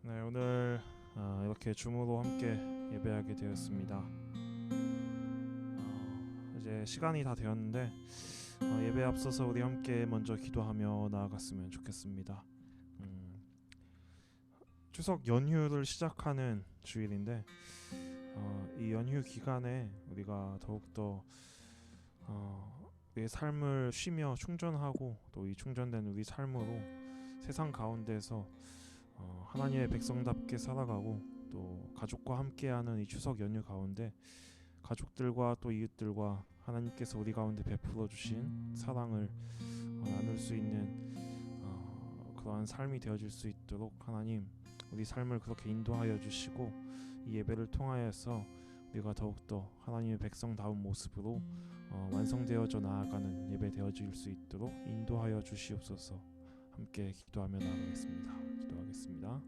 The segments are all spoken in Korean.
네, 오늘 이렇게 줌으로 함께 예배하게 되었습니다. 이제 시간이 다 되었는데 예배에 앞서서 우리 함께 먼저 기도하며 나아갔으면 좋겠습니다. 추석 연휴를 시작하는 주일인데 이 연휴 기간에 우리가 더욱더 우리의 삶을 쉬며 충전하고 또 이 충전된 우리 삶으로 세상 가운데서 하나님의 백성답게 살아가고 또 가족과 함께하는 이 추석 연휴 가운데 가족들과 또 이웃들과 하나님께서 우리 가운데 베풀어 주신 사랑을 나눌 수 있는 그러한 삶이 되어질 수 있도록 하나님 우리 삶을 그렇게 인도하여 주시고 이 예배를 통하여서 우리가 더욱더 하나님의 백성다운 모습으로 완성되어져 나아가는 예배 되어질 수 있도록 인도하여 주시옵소서. 함께 기도하며 나아가겠습니다. 기도하겠습니다.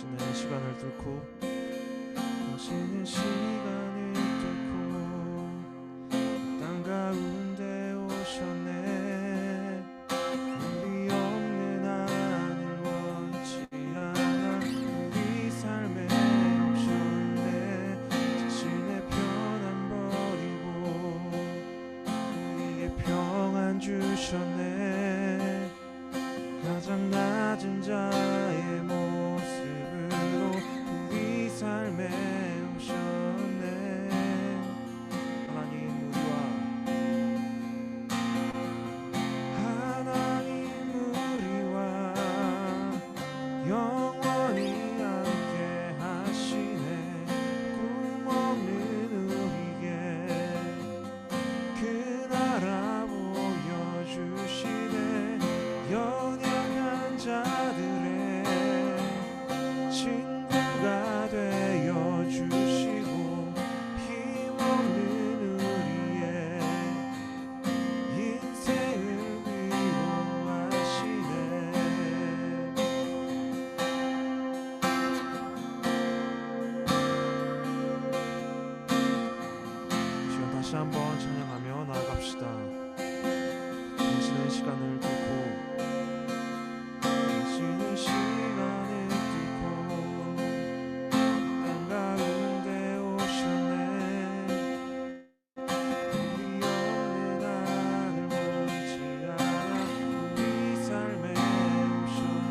당신의 시간을 뚫고 당신의 시간을 뚫고 땅 가운데 오셨네. 우리 없는 하늘 원치 않아 우리 삶에 오셨네. 자신의 편안 버리고 우리에게 평안 주셨네. 가장 낮은 자의 모습으로 우리 삶에 오셨네. 하나님 우리와 영원히 함께 하시네. 꿈없는 우리에게 그 나라 보여주시네. 연약한 자들의 친구가 되어 주시고 힘없는 우리의 인생을 위로하시네. 시간 다시 한번 찬양하며 나아갑시다. 당신의 시간을 뚫고 당신의 시간을 뚫고 땅 가운데 오셨네. 우리 없는 하늘 원치 않아 우리 삶에 오셨네.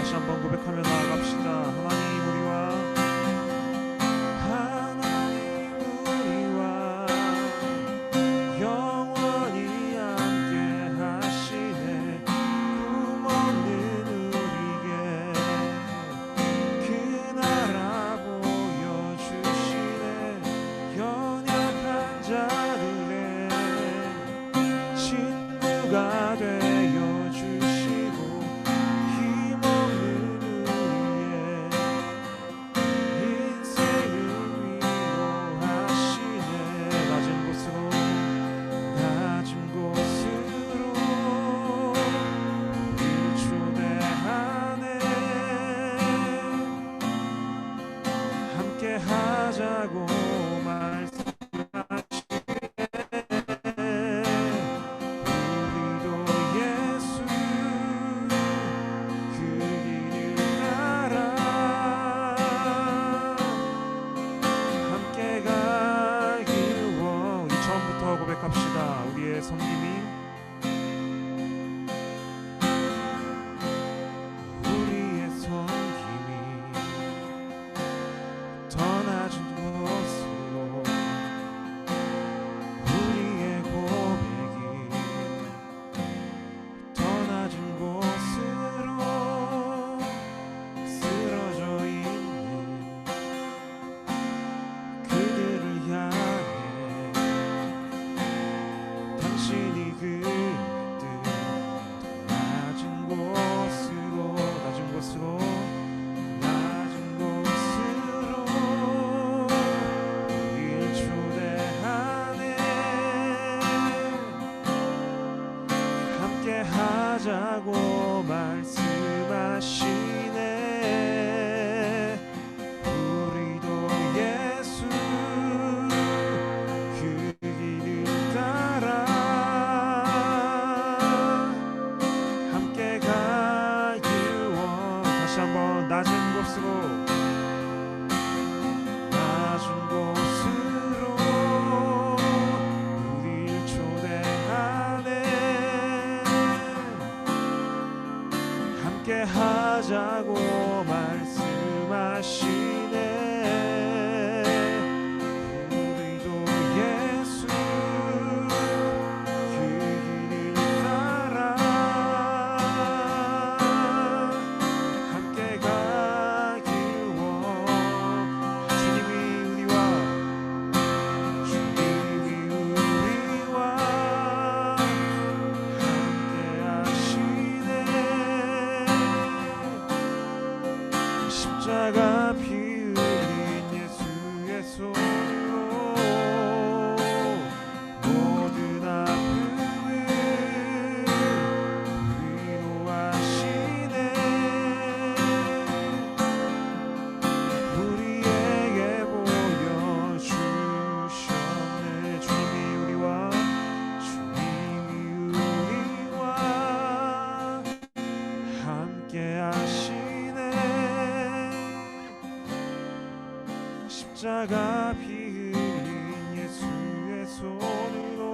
다시 한번 고백하며 나아갑시다. 하나님 우리와 영원히 함께 하시네. 꿈없는 우리에게 그 나라 보여주시네. 연약한 자들의 친구가 되어주시고 힘없는 우리의 인생을 위로하시네. 낮은 곳으로 우릴 초대하네. 함께 하자고 말씀하시네. 우리도 예수 그 길을 따라 함께 가길 원. 우리 처음부터 고백합시다. 우리의 섬김이 더 낮은 곳으로 우리의 고백이 더 낮은 곳으로 쓰러져 있는 그들을 향해 당신이 그들 더 낮은 곳으로 우릴 초대하네. 함께 하자고 말씀하시네. 우리도 예수 그 길을 따라 함께 가길 원. 다시 한번 낮은 곳으로 우릴 초대하네. 함께 하자고 말씀하시네. 우리도 예수 그 길을 따라 함께 가길 원. 주님이 우리와 함께 하시네. 십자가 피 흘린 예수의 손으로 모든 아픔을 위로하시네. 우리에게 보여주셨네. 주님이 우리와 함께 하시네. 십자가 피 흘린 예수의 손으로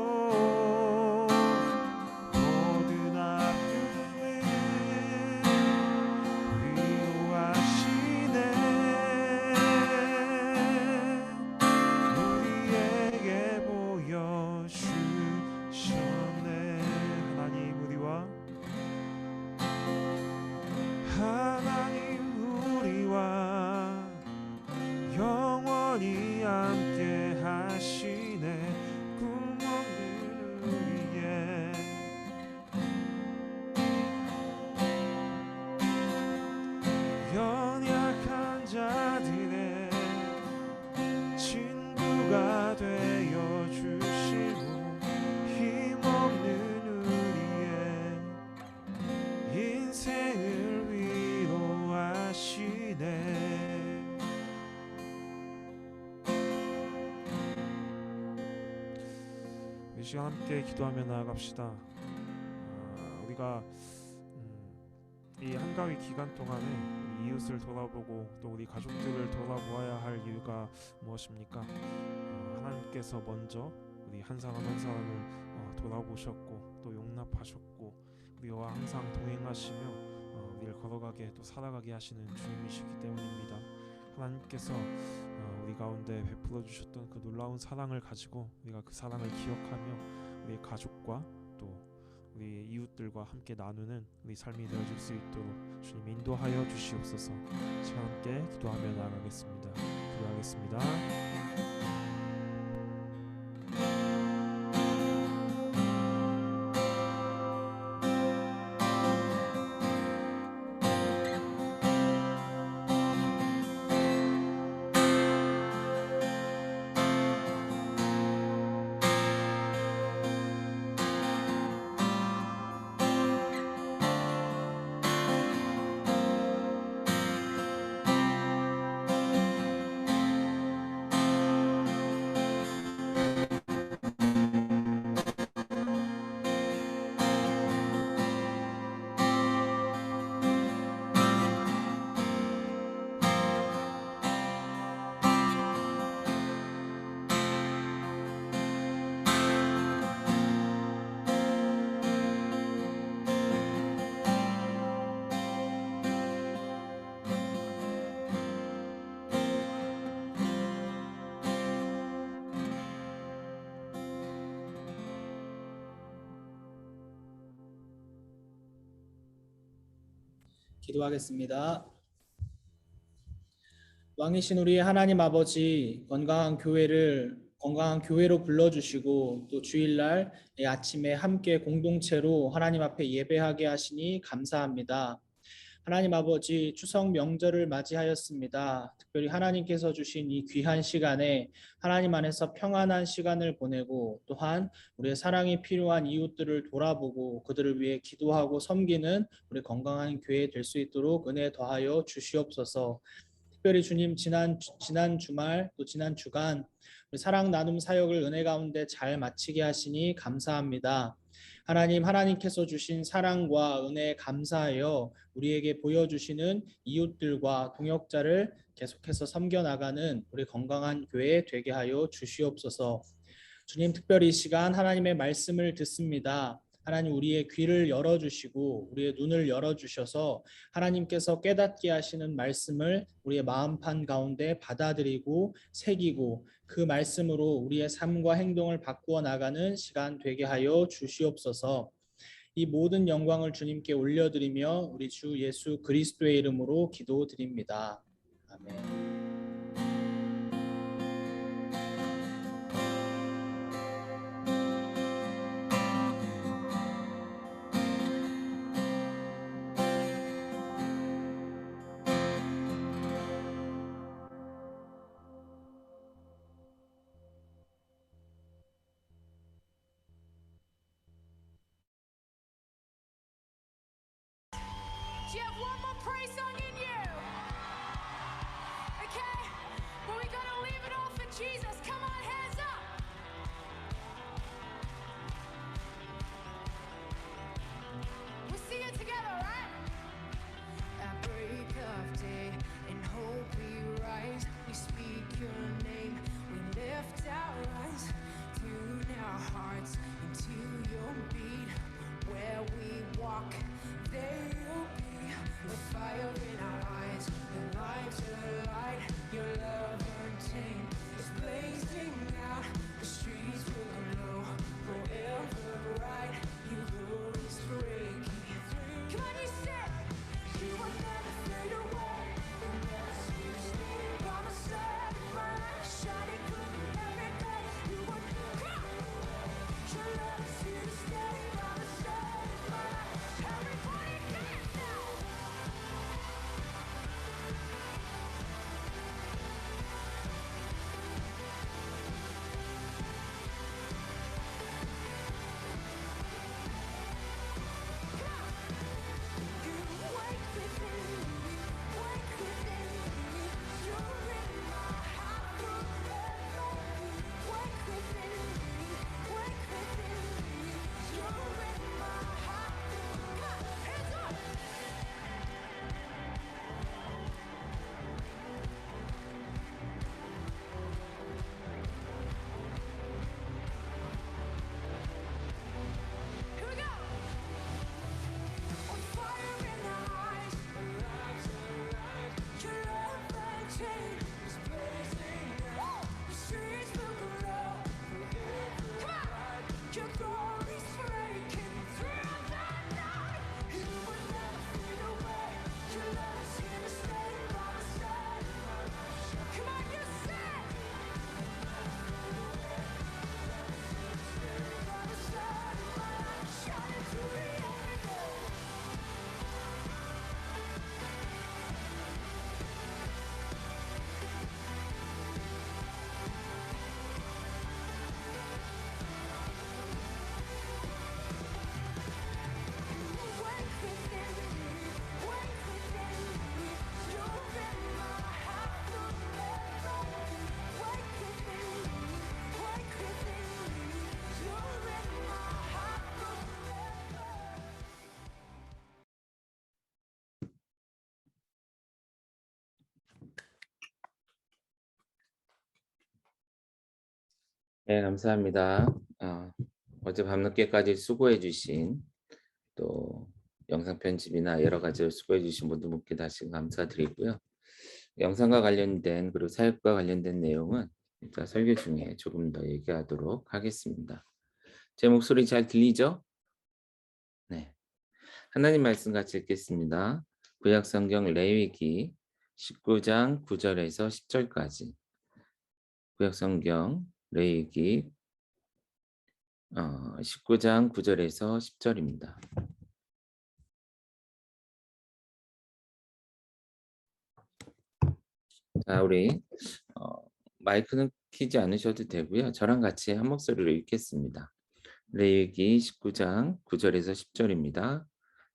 모든 아픔을 위로하시네. 우리에게 보여주셨네. 하나님 우리와 영원히 함께 하시네. 꿈없는 우리의 연약한 자들의 친구가 되어주시고 힘없는 우리의 인생을 위로하시네. 이 시간 함께 기도하며 나아갑시다. 우리가 이 한가위 기간 동안에 우리 이웃을 돌아보고 또 우리 가족들을 돌아보아야 할 이유가 무엇입니까? 하나님께서 먼저 우리 한 사람 한 사람을 돌아보셨고 또 용납하셨고 우리와 항상 동행하시며 우리를 걸어 걸어가게 또 살아가게 하시는 주님이시기 때문입니다. 하나님께서 우리 가운데 베풀어 주셨던 그 놀라운 사랑을 가지고 우리가 그 사랑을 기억하며 우리의 가족과 또 우리 이웃들과 함께 나누는 우리 삶이 되어질 수 있도록 주님 인도하여 주시옵소서. 시간 함께 기도하며 나아가겠습니다. 기도하겠습니다. 기도하겠습니다. 왕이신 우리 하나님 아버지, 건강한 교회로 불러주시고 또 주일날 아침에 함께 공동체로 하나님 앞에 예배하게 하시니 감사합니다. 하나님 아버지, 추석 명절을 맞이하였습니다. 특별히 하나님께서 주신 이 귀한 시간에 하나님 안에서 평안한 시간을 보내고 또한 우리의 사랑이 필요한 이웃들을 돌아보고 그들을 위해 기도하고 섬기는 우리 건강한 교회 될 수 있도록 은혜 더하여 주시옵소서. 특별히 주님 지난 주말 또 지난 주간 우리 사랑 나눔 사역을 은혜 가운데 잘 마치게 하시니 감사합니다. 하나님께서 주신 사랑과 은혜에 감사하여 우리에게 보여주시는 이웃들과 동역자를 계속해서 섬겨나가는 우리 건강한 교회 되게 하여 주시옵소서. 주님, 특별히 이 시간 하나님의 말씀을 듣습니다. 하나님, 우리의 귀를 열어주시고 우리의 눈을 열어주셔서 하나님께서 깨닫게 하시는 말씀을 우리의 마음판 가운데 받아들이고 새기고 그 말씀으로 우리의 삶과 행동을 바꾸어 나가는 시간 되게 하여 주시옵소서. 이 모든 영광을 주님께 올려드리며 우리 주 예수 그리스도의 이름으로 기도드립니다. 아멘. Do you have one more praise song in you? Okay? But we gotta leave it all for Jesus. Come on, hands up. We'll sing it together, right? At break of day, in hope we rise. We speak your name. We lift our eyes, tune our hearts into your beat. Where we walk, there you'll be. The fire in our 네, 감사합니다. 어제 밤늦게까지 수고해 주신 또 영상 편집이나 여러 가지 수고해 주신 모든 분께 다시 감사드리고요. 영상과 관련된 그리고 사역과 관련된 내용은 이따 설교 중에 조금 더 얘기하도록 하겠습니다. 제 목소리 잘 들리죠? 네. 하나님 말씀 같이 읽겠습니다. 구약 성경 레위기 19장 9절에서 10절까지. 구약 성경 레위기 19장 9절에서 10절입니다. 자, 우리 마이크는 켜지 않으셔도 되고요. 저랑 같이 한 목소리로 읽겠습니다. 레위기 19장 9절에서 10절입니다.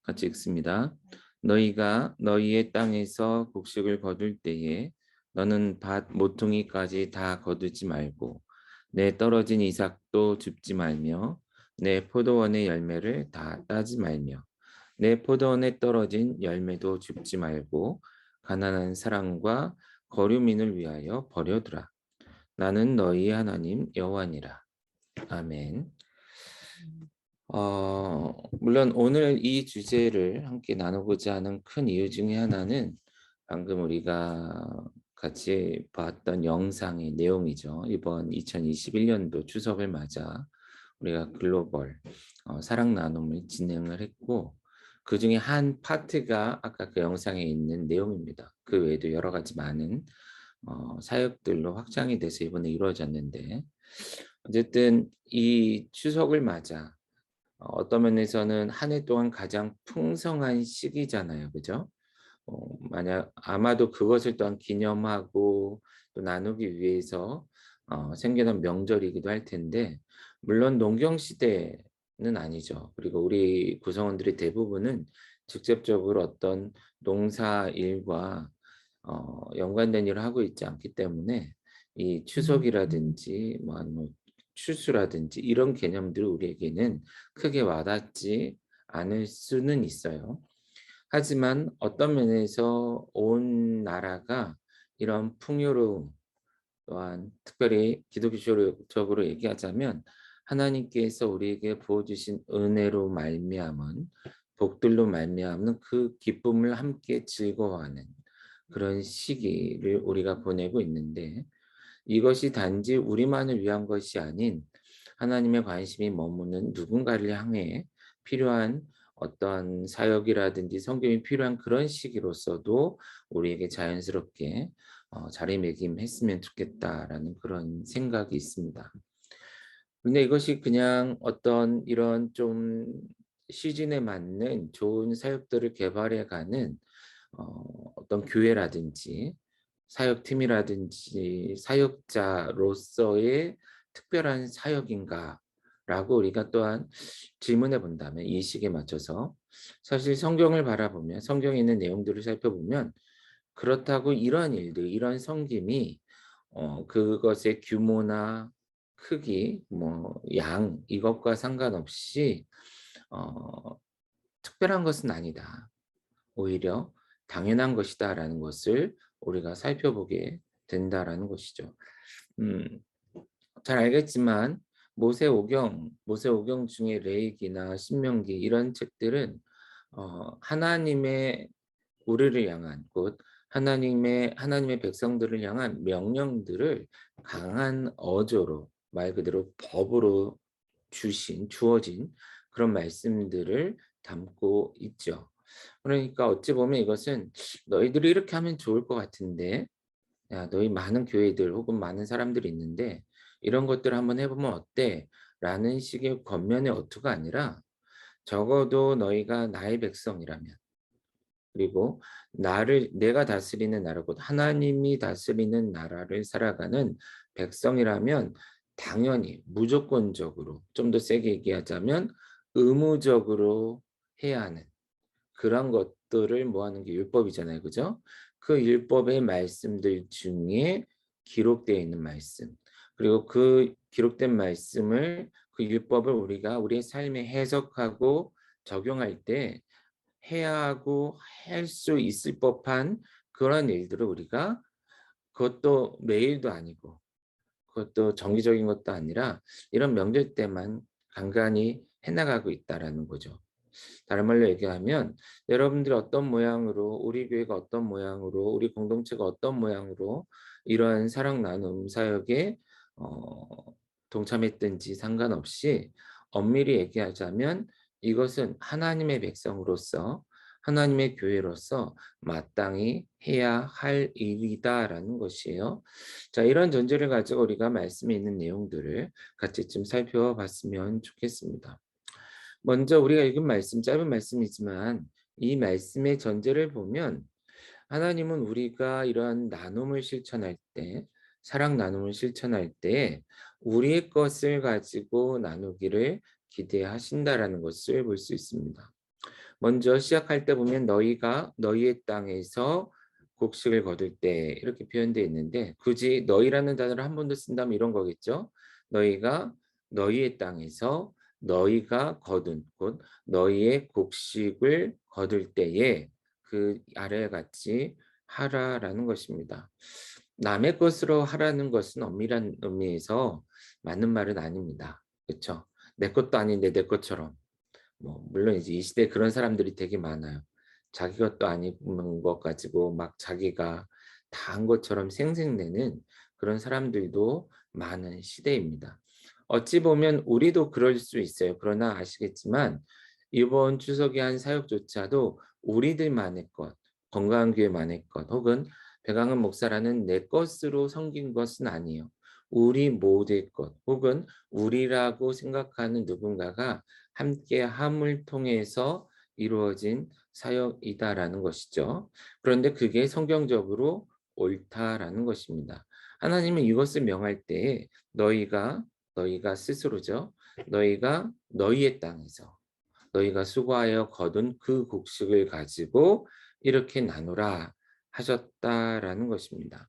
같이 읽습니다. 너희가 너희의 땅에서 곡식을 거둘 때에 너는 밭 모퉁이까지 다 거두지 말고 내 떨어진 이삭도 줍지 말며 내 포도원의 열매를 다 따지 말며 내 포도원에 떨어진 열매도 줍지 말고 가난한 사람과 거류민을 위하여 버려두라. 나는 너희 하나님 여호와니라. 아멘. 물론 오늘 이 주제를 함께 나누고자 하는 큰 이유 중에 하나는 방금 우리가 같이 봤던 영상의 내용이죠. 이번 2021년도 추석을 맞아 우리가 글로벌 사랑 나눔을 진행을 했고 그 중에 한 파트가 아까 그 영상에 있는 내용입니다. 그 외에도 여러 가지 많은 사역들로 확장이 돼서 이번에 이루어졌는데 어쨌든 이 추석을 맞아 어떤 면에서는 한 해 동안 가장 풍성한 시기잖아요. 그죠? 만약 아마도 그것을 또한 기념하고 또 나누기 위해서 생겨난 명절이기도 할 텐데 물론 농경 시대는 아니죠. 그리고 우리 구성원들의 대부분은 직접적으로 어떤 농사 일과 연관된 일을 하고 있지 않기 때문에 이 추석이라든지 뭐 아니면 추수라든지 이런 개념들이 우리에게는 크게 와닿지 않을 수는 있어요. 하지만 어떤 면에서 온 나라가 이런 풍요로움 또한 특별히 기독교적으로 얘기하자면 하나님께서 우리에게 부어주신 은혜로 말미암은 복들로 말미암은 그 기쁨을 함께 즐거워하는 그런 시기를 우리가 보내고 있는데 이것이 단지 우리만을 위한 것이 아닌 하나님의 관심이 머무는 누군가를 향해 필요한 어떤 사역이라든지 성경이 필요한 그런 시기로서도 우리에게 자연스럽게 자리매김했으면 좋겠다라는 그런 생각이 있습니다. 근데 이것이 그냥 어떤 이런 좀 시즌에 맞는 좋은 사역들을 개발해가는 어떤 교회라든지 사역팀이라든지 사역자로서의 특별한 사역인가라고 우리가 또한 질문해 본다면 이 시기에 맞춰서 사실 성경을 바라보면 성경에 있는 내용들을 살펴보면 그렇다고 이러한 일들, 이러한 섬김이 그것의 규모나 크기, 뭐 양 이것과 상관없이 특별한 것은 아니다. 오히려 당연한 것이다라는 것을 우리가 살펴보게 된다라는 것이죠. 잘 알겠지만 모세오경 중에 레위기나 신명기 이런 책들은 하나님의 우리를 향한 곧 하나님의 백성들을 향한 명령들을 강한 어조로 말 그대로 법으로 주어진 그런 말씀들을 담고 있죠. 그러니까 어찌 보면 이것은 너희들이 이렇게 하면 좋을 것 같은데 야, 너희 많은 교회들 혹은 많은 사람들이 있는데 이런 것들을 한번 해보면 어때? 라는 식의 겉면의 어투가 아니라 적어도 너희가 나의 백성이라면 그리고 내가 다스리는 나라 곧 하나님이 다스리는 나라를 살아가는 백성이라면 당연히 무조건적으로 좀 더 세게 얘기하자면 의무적으로 해야 하는 그런 것들을 모아놓은 게 율법이잖아요. 그죠? 그 율법의 말씀들 중에 기록되어 있는 말씀 그리고 그 기록된 말씀을 그 율법을 우리가 우리의 삶에 해석하고 적용할 때 해야 하고 할 수 있을 법한 그런 일들을 우리가 그것도 매일도 아니고 그것도 정기적인 것도 아니라 이런 명절 때만 간간히 해나가고 있다라는 거죠. 다른 말로 얘기하면 여러분들이 어떤 모양으로, 우리 교회가 어떤 모양으로, 우리 공동체가 어떤 모양으로 이러한 사랑 나눔 사역에 동참했든지 상관없이 엄밀히 얘기하자면 이것은 하나님의 백성으로서, 하나님의 교회로서 마땅히 해야 할 일이다라는 것이에요. 자, 이런 전제를 가지고 우리가 말씀에 있는 내용들을 같이 좀 살펴봤으면 좋겠습니다. 먼저 우리가 읽은 말씀, 짧은 말씀이지만 이 말씀의 전제를 보면 하나님은 우리가 이러한 나눔을 실천할 때, 사랑 나눔을 실천할 때 우리의 것을 가지고 나누기를 기대하신다라는 것을 볼 수 있습니다. 먼저 시작할 때 보면 너희가 너희의 땅에서 곡식을 거둘 때 이렇게 표현되어 있는데 굳이 너희라는 단어를 한 번 더 쓴다면 이런 거겠죠. 너희가 너희의 땅에서 너희가 거둔 곧 너희의 곡식을 거둘 때에 그 아래 같이 하라라는 것입니다. 남의 것으로 하라는 것은 엄밀한 의미에서 맞는 말은 아닙니다. 그렇죠? 내 것도 아닌데 내 것처럼. 물론 이제 이 시대에 그런 사람들이 되게 많아요. 자기 것도 아닌 것 가지고 막 자기가 다 한 것처럼 생색내는 그런 사람들도 많은 시대입니다. 어찌 보면 우리도 그럴 수 있어요. 그러나 아시겠지만 이번 추석의 한 사역조차도 우리들만의 것, 건강한 교회만의 것, 혹은 배강은 목사라는 내 것으로 섬긴 것은 아니에요. 우리 모두의 것, 혹은 우리라고 생각하는 누군가가 함께 함을 통해서 이루어진 사역이다라는 것이죠. 그런데 그게 성경적으로 옳다라는 것입니다. 하나님은 이것을 명할 때에 너희가 스스로죠. 너희가 너희의 땅에서 너희가 수고하여 거둔 그 곡식을 가지고 이렇게 나누라 하셨다라는 것입니다.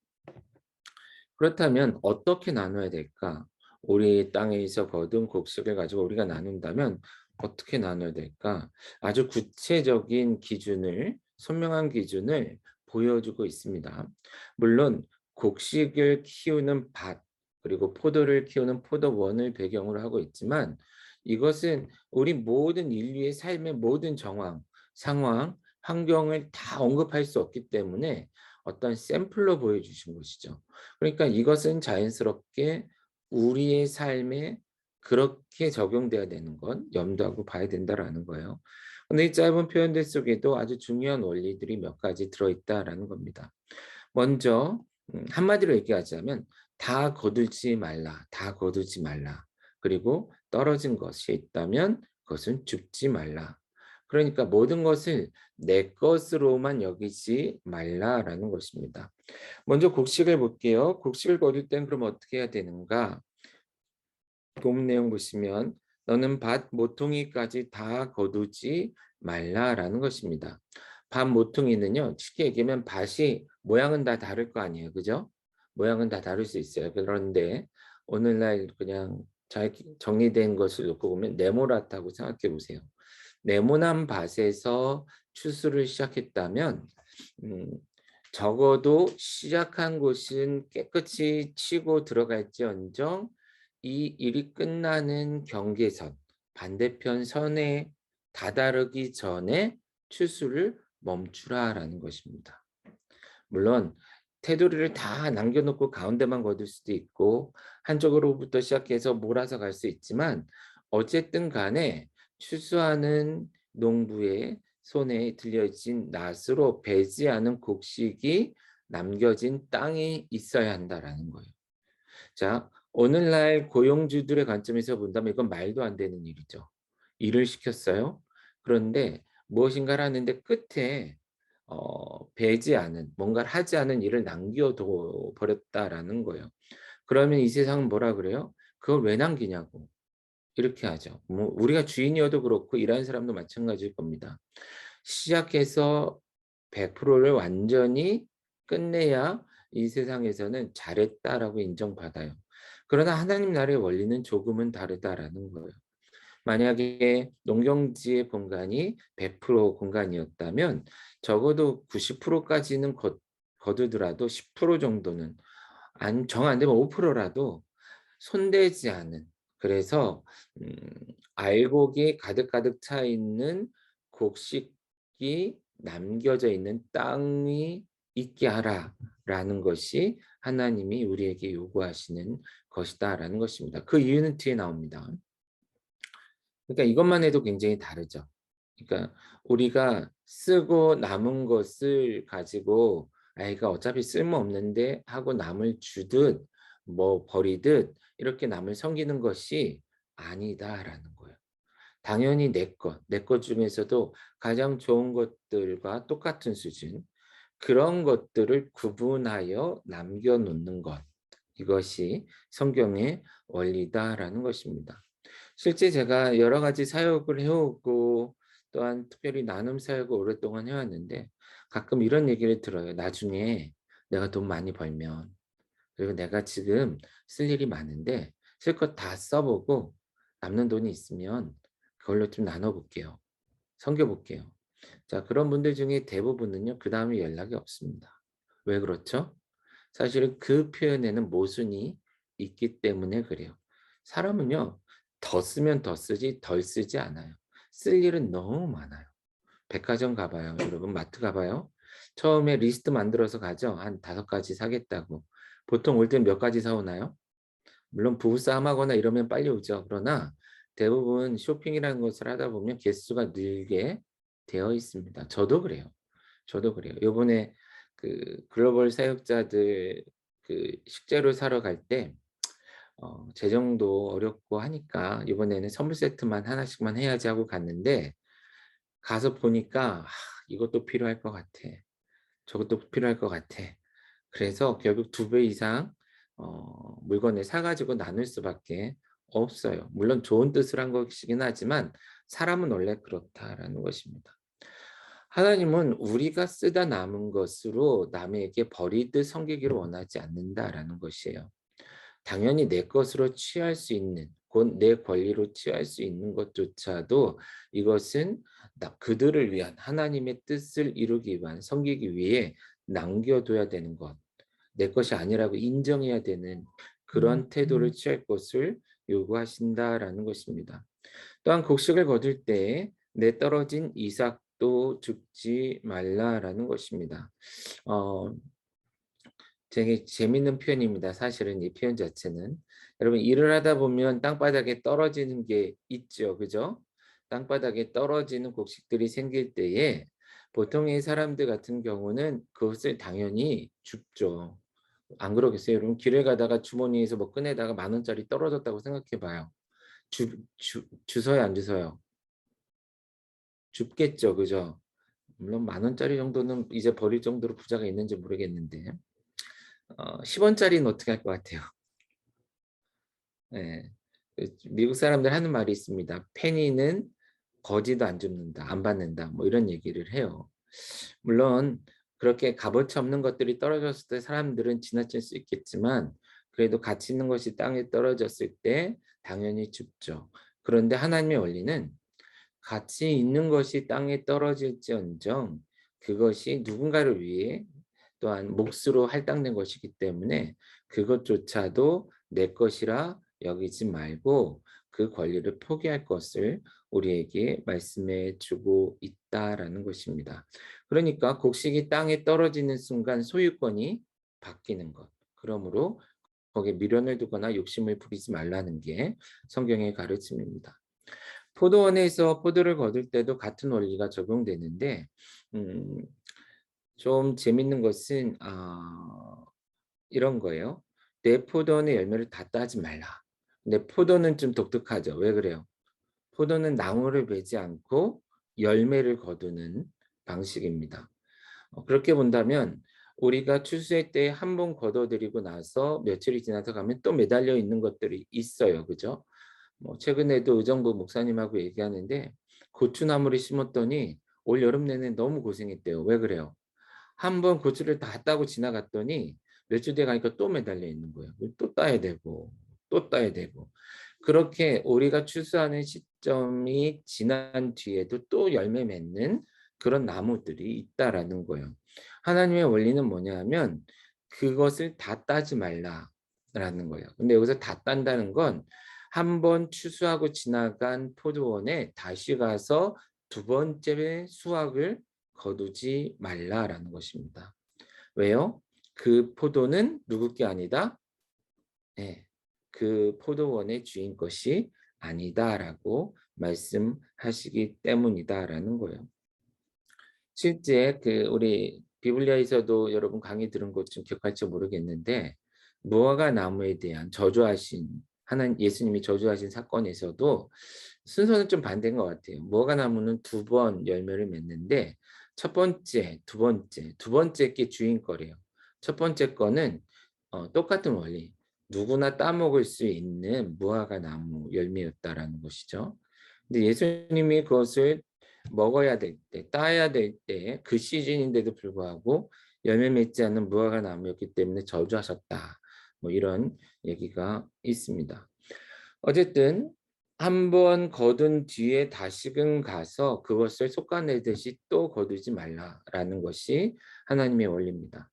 그렇다면 어떻게 나눠야 될까? 우리 땅에서 거둔 곡식을 가지고 우리가 나눈다면 어떻게 나눠야 될까? 아주 구체적인 기준을, 선명한 기준을 보여주고 있습니다. 물론 곡식을 키우는 밭, 그리고 포도를 키우는 포도원을 배경으로 하고 있지만 이것은 우리 모든 인류의 삶의 모든 정황, 상황, 환경을 다 언급할 수 없기 때문에 어떤 샘플로 보여주신 것이죠. 그러니까 이것은 자연스럽게 우리의 삶에 그렇게 적용돼야 되는 건 염두하고 봐야 된다라는 거예요. 근데 이 짧은 표현들 속에도 아주 중요한 원리들이 몇 가지 들어있다라는 겁니다. 먼저 한마디로 얘기하자면 다 거두지 말라, 다 거두지 말라. 그리고 떨어진 것이 있다면 그것은 줍지 말라. 그러니까 모든 것을 내 것으로만 여기지 말라라는 것입니다. 먼저 곡식을 볼게요. 곡식을 거둘 땐 그럼 어떻게 해야 되는가? 본 내용 보시면 너는 밭 모퉁이까지 다 거두지 말라라는 것입니다. 밭 모퉁이는요, 쉽게 얘기하면 밭이 모양은 다 다를 거 아니에요, 그죠? 모양은 다 다를 수 있어요. 그런데 오늘날 그냥 잘 정리된 것을 놓고 보면 네모났다고 생각해 보세요. 네모난 밭에서 추수를 시작했다면 적어도 시작한 곳은 깨끗이 치고 들어갈지언정 이 일이 끝나는 경계선, 반대편 선에 다다르기 전에 추수를 멈추라라는 것입니다. 물론 테두리를 다 남겨놓고 가운데만 거둘 수도 있고 한쪽으로부터 시작해서 몰아서 갈 수 있지만 어쨌든 간에 추수하는 농부의 손에 들려진 낫으로 배지 않은 곡식이 남겨진 땅에 있어야 한다라는 거예요. 자, 오늘날 고용주들의 관점에서 본다면 이건 말도 안 되는 일이죠. 일을 시켰어요. 그런데 무엇인가를 하는데 끝에 배지 않은, 뭔가를 하지 않은 일을 남겨둬 버렸다라는 거예요. 그러면 이 세상은 뭐라 그래요? 그걸 왜 남기냐고. 이렇게 하죠. 우리가 주인이어도 그렇고 일하는 사람도 마찬가지일 겁니다. 시작해서 100%를 완전히 끝내야 이 세상에서는 잘했다라고 인정받아요. 그러나 하나님 나라의 원리는 조금은 다르다라는 거예요. 만약에 농경지의 공간이 100% 공간이었다면 적어도 90%까지는 거두더라도 10% 정도는 정 안 되면 5%라도 손대지 않은, 그래서 알곡이 가득가득 차 있는 곡식이 남겨져 있는 땅이 있게 하라라는 것이 하나님이 우리에게 요구하시는 것이다라는 것입니다. 그 이유는 뒤에 나옵니다. 그러니까 이것만 해도 굉장히 다르죠. 그러니까 우리가 쓰고 남은 것을 가지고 이거 어차피 쓸모없는데 하고 남을 주듯 뭐 버리듯 이렇게 남을 섬기는 것이 아니다라는 거예요. 당연히 내 것 중에서도 가장 좋은 것들과 똑같은 수준, 그런 것들을 구분하여 남겨놓는 것, 이것이 성경의 원리다라는 것입니다. 실제 제가 여러 가지 사역을 해오고 또한 특별히 나눔 사역을 오랫동안 해왔는데 가끔 이런 얘기를 들어요. 나중에 내가 돈 많이 벌면, 그리고 내가 지금 쓸 일이 많은데 실컷 다 써보고 남는 돈이 있으면 그걸로 좀 나눠볼게요. 섬겨볼게요. 자, 그런 분들 중에 대부분은요, 그 다음에 연락이 없습니다. 왜 그렇죠? 사실은 그 표현에는 모순이 있기 때문에 그래요. 사람은요, 더 쓰면 더 쓰지 덜 쓰지 않아요. 쓸 일은 너무 많아요. 백화점 가봐요. 여러분 마트 가봐요. 처음에 리스트 만들어서 가죠. 한 5가지 사겠다고. 보통 올 땐 몇 가지 사오나요? 물론 부부싸움하거나 이러면 빨리 오죠. 그러나 대부분 쇼핑이라는 것을 하다 보면 개수가 늘게 되어 있습니다. 저도 그래요. 저도 그래요. 요번에 그 글로벌 사역자들 그 식재료 사러 갈 때 재정도 어렵고 하니까 이번에는 선물 세트만 하나씩만 해야지 하고 갔는데 가서 보니까 이것도 필요할 것 같아. 저것도 필요할 것 같아. 그래서 결국 2배 이상 물건을 사 가지고 나눌 수밖에 없어요. 물론 좋은 뜻을 한 것이긴 하지만 사람은 원래 그렇다라는 것입니다. 하나님은 우리가 쓰다 남은 것으로 남에게 버리듯 섬기기를 원하지 않는다라는 것이에요. 당연히 내 것으로 취할 수 있는, 곧 내 권리로 취할 수 있는 것조차도 이것은 그들을 위한 하나님의 뜻을 이루기 위한 섬기기 위해 남겨둬야 되는 것, 내 것이 아니라고 인정해야 되는 그런 태도를 취할 것을 요구하신다라는 것입니다. 또한 곡식을 거둘 때 내 떨어진 이삭도 줍지 말라라는 것입니다. 어, 되게 재밌는 표현입니다. 사실은 이 표현 자체는. 여러분 일을 하다 보면 땅바닥에 떨어지는 게 있죠. 그죠? 땅바닥에 떨어지는 곡식들이 생길 때에 보통의 사람들 같은 경우는 그것을 당연히 줍죠. 안 그러겠어요? 여러분 길을 가다가 주머니에서 뭐 꺼내다가 10,000원짜리 떨어졌다고 생각해 봐요. 주워요, 안 주워요? 줍겠죠. 그죠? 물론 10,000원짜리 정도는 이제 버릴 정도로 부자가 있는지 모르겠는데 10원짜리는 어떻게 할 것 같아요? 예. 미국 사람들 하는 말이 있습니다. 페니는 거지도 안 줍는다, 안 받는다, 뭐 이런 얘기를 해요. 물론 그렇게 값어치 없는 것들이 떨어졌을 때 사람들은 지나칠 수 있겠지만 그래도 가치 있는 것이 땅에 떨어졌을 때 당연히 줍죠. 그런데 하나님의 원리는 가치 있는 것이 땅에 떨어질지언정 그것이 누군가를 위해 또한 몫으로 할당된 것이기 때문에 그것조차도 내 것이라 여기지 말고 그 권리를 포기할 것을 우리에게 말씀해 주고 있다라는 것입니다. 그러니까 곡식이 땅에 떨어지는 순간 소유권이 바뀌는 것. 그러므로 거기에 미련을 두거나 욕심을 부리지 말라는 게 성경의 가르침입니다. 포도원에서 포도를 거둘 때도 같은 원리가 적용되는데 음, 좀 재밌는 것은 이런 거예요. 내 포도원의 열매를 다 따지 말라. 근데 포도는 좀 독특하죠. 왜 그래요? 포도는 나무를 베지 않고 열매를 거두는 방식입니다. 그렇게 본다면 우리가 추수할 때 한 번 거둬들이고 나서 며칠이 지나서 가면 또 매달려 있는 것들이 있어요. 그죠? 뭐 최근에도 의정부 목사님하고 얘기하는데 고추나무를 심었더니 올 여름 내내 너무 고생했대요. 왜 그래요? 한 번 고추를 다 따고 지나갔더니 몇 주 뒤에 가니까 또 매달려 있는 거예요. 또 따야 되고 또 따야 되고 그렇게 우리가 추수하는 시점이 지난 뒤에도 또 열매 맺는 그런 나무들이 있다라는 거예요. 하나님의 원리는 뭐냐 하면 그것을 다 따지 말라. 거예요. 근데 여기서 다 딴다는 건 한 번 추수하고 지나간 포도원에 다시 가서 두 번째 수확을 거두지 말라라는 것입니다. 왜요? 그 포도는 누구 게 아니다? 네, 그 포도원의 주인 것이 아니다라고 말씀하시기 때문이다라는 거예요. 실제 그 우리 비블리아에서도 여러분 강의 들은 것 좀 기억할지 모르겠는데 무화과 나무에 대한 저주하신 하나님 예수님이 저주하신 사건에서도 순서는 좀 반대인 것 같아요. 무화과 나무는 두 번 열매를 맺는데 첫 번째, 두 번째 게 주인 거래요. 첫 번째 거는 똑같은 원리, 누구나 따먹을 수 있는 무화과 나무 열매였다라는 것이죠. 근데 예수님이 그것을 먹어야 될 때, 따야 될 때 그 시즌인데도 불구하고 열매 맺지 않는 무화과 나무였기 때문에 저주하셨다. 뭐 이런 얘기가 있습니다. 어쨌든 한 번 거둔 뒤에 다시금 가서 그것을 솎아내듯이 또 거두지 말라라는 것이 하나님의 원리입니다.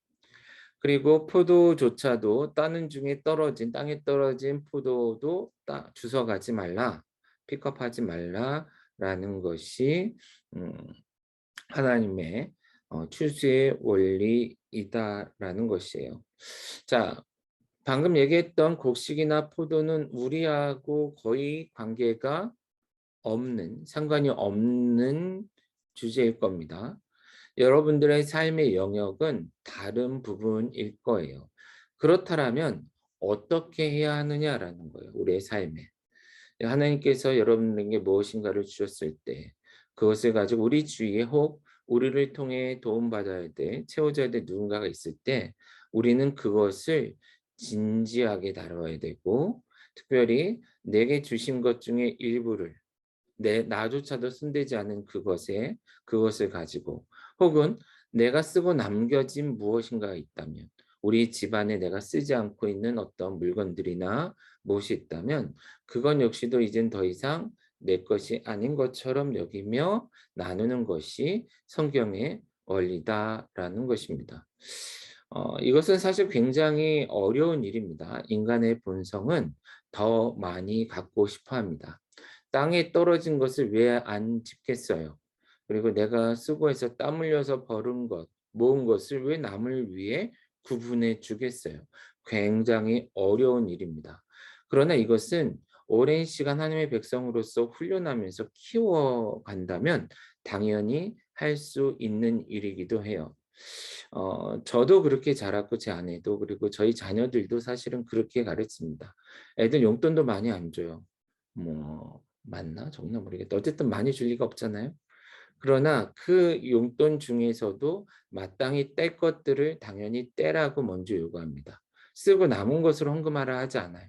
그리고 포도조차도 따는 중에 땅에 떨어진 포도도 주워가지 말라, 픽업하지 말라라는 것이 하나님의 출세의 원리이다라는 것이에요. 자, 방금 얘기했던 곡식이나 포도는 우리하고 거의 관계가 없는, 상관이 없는 주제일 겁니다. 여러분들의 삶의 영역은 다른 부분일 거예요. 그렇다면 어떻게 해야 하느냐라는 거예요. 우리의 삶에. 하나님께서 여러분에게 무엇인가를 주셨을 때 그것을 가지고 우리 주위에 혹 우리를 통해 도움받아야 돼, 채워져야 될 누군가가 있을 때 우리는 그것을 진지하게 다뤄야 되고 특별히 내게 주신 것 중에 일부를 나조차도 손대지 않은 그것을 가지고 혹은 내가 쓰고 남겨진 무엇인가가 있다면 우리 집안에 내가 쓰지 않고 있는 어떤 물건들이나 무엇이 있다면 그건 역시도 이젠 더 이상 내 것이 아닌 것처럼 여기며 나누는 것이 성경의 원리다라는 것입니다. 이것은 사실 굉장히 어려운 일입니다. 인간의 본성은 더 많이 갖고 싶어 합니다. 땅에 떨어진 것을 왜 안 집겠어요? 그리고 내가 수고해서 땀 흘려서 모은 것을 왜 남을 위해 구분해 주겠어요? 굉장히 어려운 일입니다. 그러나 이것은 오랜 시간 하나님의 백성으로서 훈련하면서 키워간다면 당연히 할 수 있는 일이기도 해요. 저도 그렇게 자랐고 제 아내도 그리고 저희 자녀들도 사실은 그렇게 가르칩니다. 애들 용돈도 많이 안 줘요. 뭐 맞나? 정말 모르겠다. 어쨌든 많이 줄 리가 없잖아요. 그러나 그 용돈 중에서도 마땅히 뗄 것들을 당연히 떼라고 먼저 요구합니다. 쓰고 남은 것을 헌금하라 하지 않아요.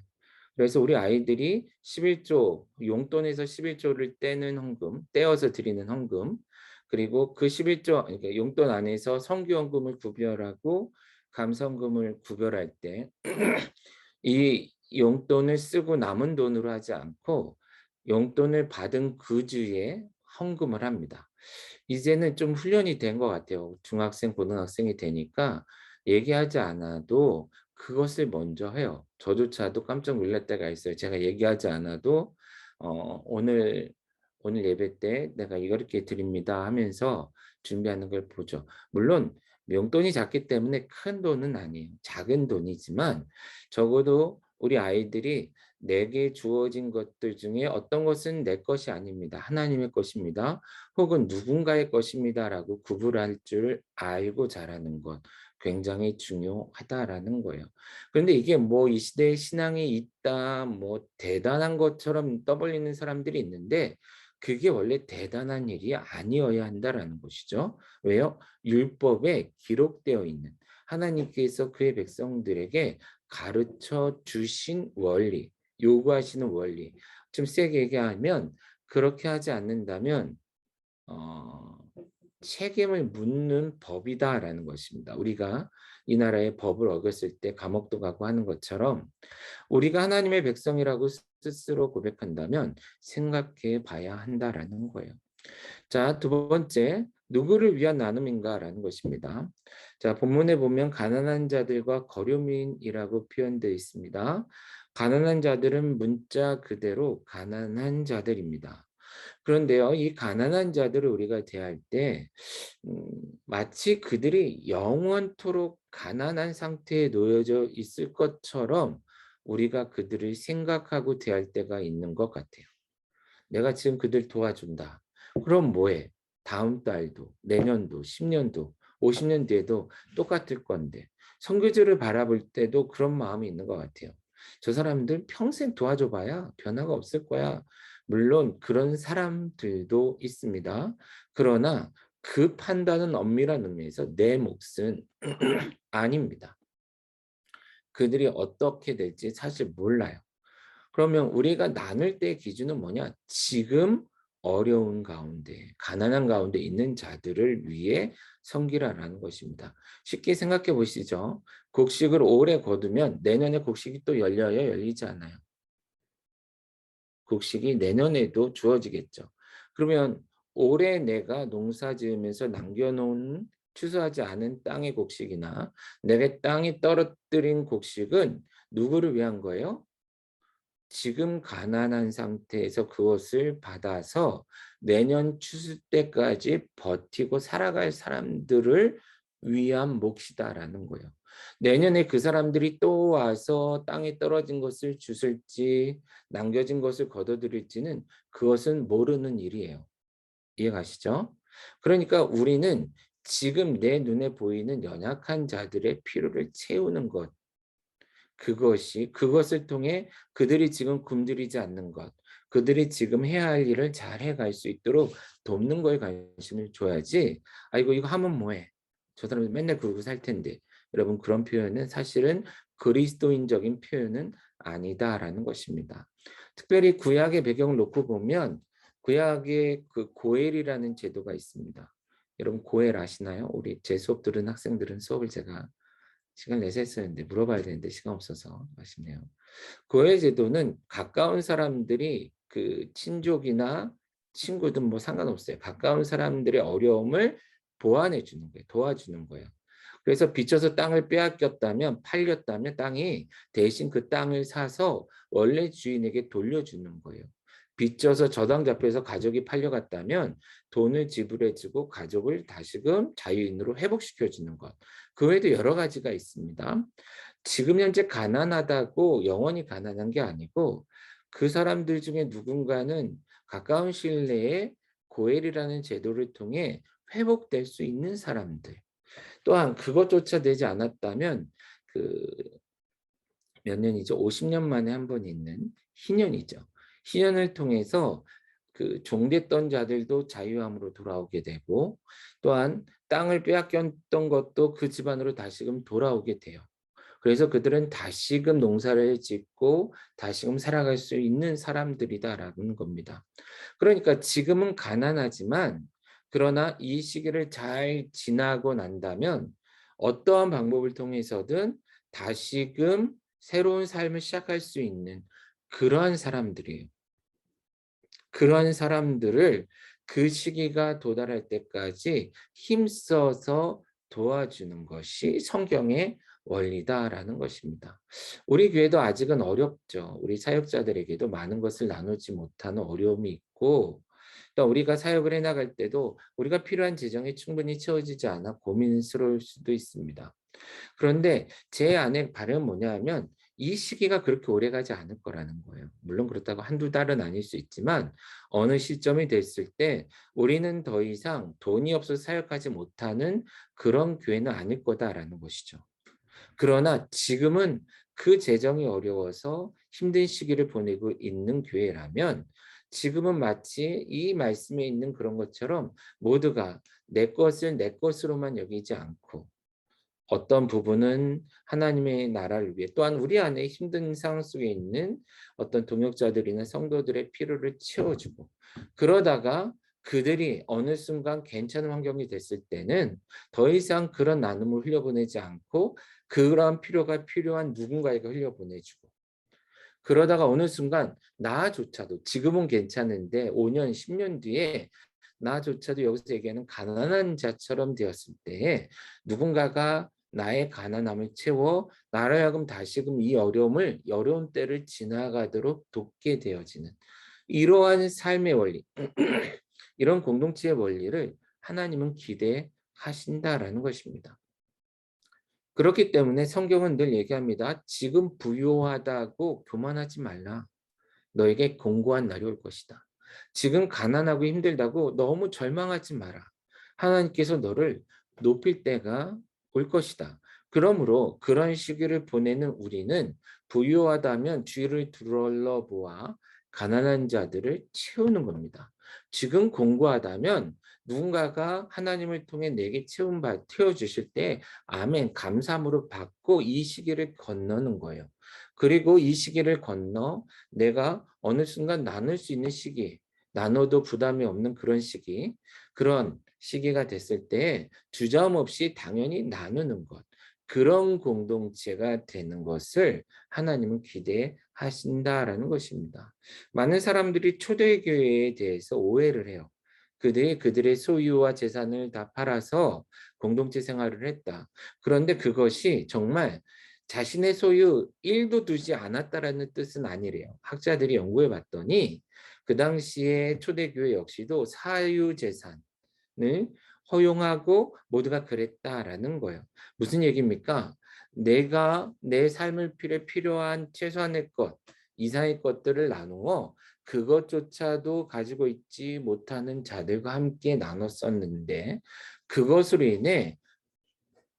그래서 우리 아이들이 11조, 용돈에서 11조를 떼어서 드리는 헌금, 그리고 그 11조, 그러니까 용돈 안에서 성교헌금을 구별하고 감성금을 구별할 때 이 용돈을 쓰고 남은 돈으로 하지 않고 용돈을 받은 그 주에 헌금을 합니다. 이제는 좀 훈련이 된 것 같아요. 중학생, 고등학생이 되니까 얘기하지 않아도 그것을 먼저 해요. 저조차도 깜짝 놀랄 때가 있어요. 제가 얘기하지 않아도 오늘 예배 때 내가 이렇게 드립니다 하면서 준비하는 걸 보죠. 물론 용돈이 작기 때문에 큰 돈은 아니에요. 작은 돈이지만 적어도 우리 아이들이 내게 주어진 것들 중에 어떤 것은 내 것이 아닙니다. 하나님의 것입니다. 혹은 누군가의 것입니다라고 구분할 줄 알고 자라는 것 굉장히 중요하다라는 거예요. 그런데 이게 뭐 이 시대에 신앙이 있다, 뭐 대단한 것처럼 떠벌리는 사람들이 있는데 그게 원래 대단한 일이 아니어야 한다라는 것이죠. 왜요? 율법에 기록되어 있는 하나님께서 그의 백성들에게 가르쳐 주신 원리, 요구하시는 원리. 좀 세게 얘기하면 그렇게 하지 않는다면 책임을 묻는 법이다라는 것입니다. 우리가 이 나라의 법을 어겼을 때 감옥도 가고 하는 것처럼 우리가 하나님의 백성이라고 스스로 고백한다면 생각해 봐야 한다라는 거예요. 자, 두 번째, 누구를 위한 나눔인가라는 것입니다. 자, 본문에 보면 가난한 자들과 거류민이라고 표현되어 있습니다. 가난한 자들은 문자 그대로 가난한 자들입니다. 그런데요, 이 가난한 자들을 우리가 대할 때 마치 그들이 영원토록 가난한 상태에 놓여져 있을 것처럼 우리가 그들을 생각하고 대할 때가 있는 것 같아요. 내가 지금 그들 도와준다. 그럼 뭐해? 다음 달도, 내년도, 10년도, 50년 뒤에도 똑같을 건데. 선교지를 바라볼 때도 그런 마음이 있는 것 같아요. 저 사람들 평생 도와줘봐야 변화가 없을 거야. 물론 그런 사람들도 있습니다. 그러나 그 판단은 엄밀한 의미에서 내 몫은 아닙니다. 그들이 어떻게 될지 사실 몰라요. 그러면 우리가 나눌 때 기준은 뭐냐? 지금 어려운 가운데, 가난한 가운데 있는 자들을 위해 섬기라라는 것입니다. 쉽게 생각해 보시죠. 곡식을 오래 거두면 내년에 곡식이 또 열려요? 열리지 않아요? 곡식이 내년에도 주어지겠죠. 그러면 올해 내가 농사 지으면서 남겨놓은 추수하지 않은 땅의 곡식이나 내가 땅에 떨어뜨린 곡식은 누구를 위한 거예요? 지금 가난한 상태에서 그것을 받아서 내년 추수 때까지 버티고 살아갈 사람들을 위한 몫이다라는 거예요. 내년에 그 사람들이 또 와서 땅에 떨어진 것을 주실지 남겨진 것을 거둬들일지는 그것은 모르는 일이에요. 이해가시죠? 그러니까 우리는 지금 내 눈에 보이는 연약한 자들의 필요를 채우는 것, 그것을 통해 그들이 지금 굶주리지 않는 것, 그들이 지금 해야 할 일을 잘 해갈 수 있도록 돕는 거에 관심을 줘야지. 아이고 이거 하면 뭐해? 저 사람이 맨날 그러고 살 텐데. 여러분 그런 표현은 사실은 그리스도인적인 표현은 아니다라는 것입니다. 특별히 구약의 배경을 놓고 보면 구약의 그 고엘이라는 제도가 있습니다. 여러분 고엘 아시나요? 우리 제 수업 들은 학생들은 수업을 제가 시간 내서 했었는데 물어봐야 되는데 시간 없어서 아쉽네요. 고해 제도는 가까운 사람들이 그 친족이나 친구든 뭐 상관없어요. 가까운 사람들의 어려움을 보완해 주는 거예요. 도와주는 거예요. 그래서 빚져서 땅을 빼앗겼다면 팔렸다면 땅이 대신 그 땅을 사서 원래 주인에게 돌려주는 거예요. 빚져서 저당 잡혀서 가족이 팔려갔다면 돈을 지불해주고 가족을 다시금 자유인으로 회복시켜주는 것. 그 외에도 여러 가지가 있습니다. 지금 현재 가난하다고 영원히 가난한 게 아니고 그 사람들 중에 누군가는 가까운 시일 내에 고엘이라는 제도를 통해 회복될 수 있는 사람들. 또한 그것조차 되지 않았다면 그 몇 년이죠? 50년 만에 한 번 있는 희년이죠. 희년을 통해서 그 종됐던 자들도 자유함으로 돌아오게 되고 또한 땅을 빼앗겼던 것도 그 집안으로 다시금 돌아오게 돼요. 그래서 그들은 다시금 농사를 짓고 다시금 살아갈 수 있는 사람들이다라는 겁니다. 그러니까 지금은 가난하지만 그러나 이 시기를 잘 지나고 난다면 어떠한 방법을 통해서든 다시금 새로운 삶을 시작할 수 있는 그러한 사람들이에요. 그러한 사람들을 그 시기가 도달할 때까지 힘써서 도와주는 것이 성경의 원리다라는 것입니다. 우리 교회도 아직은 어렵죠. 우리 사역자들에게도 많은 것을 나누지 못하는 어려움이 있고 또 우리가 사역을 해나갈 때도 우리가 필요한 재정이 충분히 채워지지 않아 고민스러울 수도 있습니다. 그런데 제 안에 바람은 뭐냐 하면 이 시기가 그렇게 오래가지 않을 거라는 거예요. 물론 그렇다고 한두 달은 아닐 수 있지만 어느 시점이 됐을 때 우리는 더 이상 돈이 없어서 사역하지 못하는 그런 교회는 아닐 거다라는 것이죠. 그러나 지금은 그 재정이 어려워서 힘든 시기를 보내고 있는 교회라면 지금은 마치 이 말씀에 있는 그런 것처럼 모두가 내 것을 내 것으로만 여기지 않고 어떤 부분은 하나님의 나라를 위해 또한 우리 안에 힘든 상황 속에 있는 어떤 동역자들이나 성도들의 필요를 채워주고 그러다가 그들이 어느 순간 괜찮은 환경이 됐을 때는 더 이상 그런 나눔을 흘려보내지 않고 그러한 필요가 필요한 누군가에게 흘려보내주고 그러다가 어느 순간 나조차도 지금은 괜찮은데 5년, 10년 뒤에 나조차도 여기서 얘기하는 가난한 자처럼 되었을 때에 누군가가 나의 가난함을 채워 나로 하여금 다시금 이 어려운 때를 지나가도록 돕게 되어지는 이러한 삶의 원리, 이런 공동체의 원리를 하나님은 기대하신다라는 것입니다. 그렇기 때문에 성경은 늘 얘기합니다. 지금 부유하다고 교만하지 말라. 너에게 공고한 날이 올 것이다. 지금 가난하고 힘들다고 너무 절망하지 마라. 하나님께서 너를 높일 때가 올 것이다. 그러므로 그런 시기를 보내는 우리는 부유하다면 주위를 둘러보아 가난한 자들을 채우는 겁니다. 지금 공고하다면 누군가가 하나님을 통해 내게 채워주실 때 아멘 감사함으로 받고 이 시기를 건너는 거예요. 그리고 이 시기를 건너 내가 어느 순간 나눌 수 있는 시기, 나눠도 부담이 없는 그런 시기, 그런 시기가 됐을 때 주저함 없이 당연히 나누는 것, 그런 공동체가 되는 것을 하나님은 기대하신다라는 것입니다. 많은 사람들이 초대교회에 대해서 오해를 해요. 그들의 소유와 재산을 다 팔아서 공동체 생활을 했다. 그런데 그것이 정말 자신의 소유 1도 두지 않았다라는 뜻은 아니래요. 학자들이 연구해 봤더니 그 당시에 초대교회 역시도 사유재산을 허용하고 모두가 그랬다라는 거예요. 무슨 얘기입니까? 내가 내 삶을 필요한 최소한의 것, 이상의 것들을 나누어 그것조차도 가지고 있지 못하는 자들과 함께 나눴었는데 그것으로 인해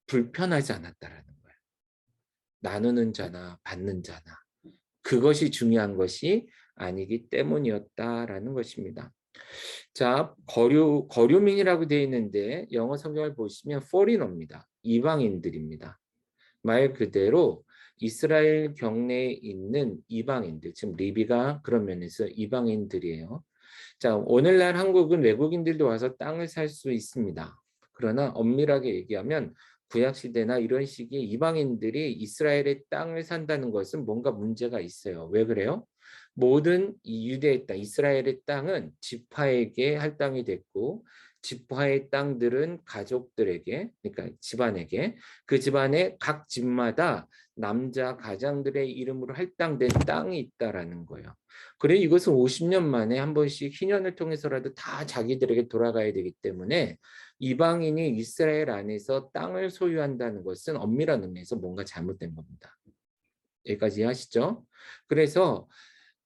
불편하지 않았다라는 거예요. 나누는 자나 받는 자나 그것이 중요한 것이 아니기 때문이었다라는 것입니다. 자, 거류민이라고 되어 있는데 영어 성경을 보시면 foreigner입니다. 이방인들입니다. 말 그대로 이스라엘 경내에 있는 이방인들, 지금 리비가 그런 면에서 이방인들이에요. 자, 오늘날 한국은 외국인들도 와서 땅을 살 수 있습니다. 그러나 엄밀하게 얘기하면 구약시대나 이런 시기에 이방인들이 이스라엘의 땅을 산다는 것은 뭔가 문제가 있어요. 왜 그래요? 모든 이 유대의 땅, 이스라엘의 땅은 지파에게 할당이 됐고 지파의 땅들은 가족들에게, 그러니까 집안에게, 그 집안의 각 집마다 남자 가장들의 이름으로 할당된 땅이 있다라는 거예요. 그래 이것은 50년 만에 한 번씩 희년을 통해서라도 다 자기들에게 돌아가야 되기 때문에 이방인이 이스라엘 안에서 땅을 소유한다는 것은 엄밀한 의미에서 뭔가 잘못된 겁니다. 여기까지 이해하시죠? 그래서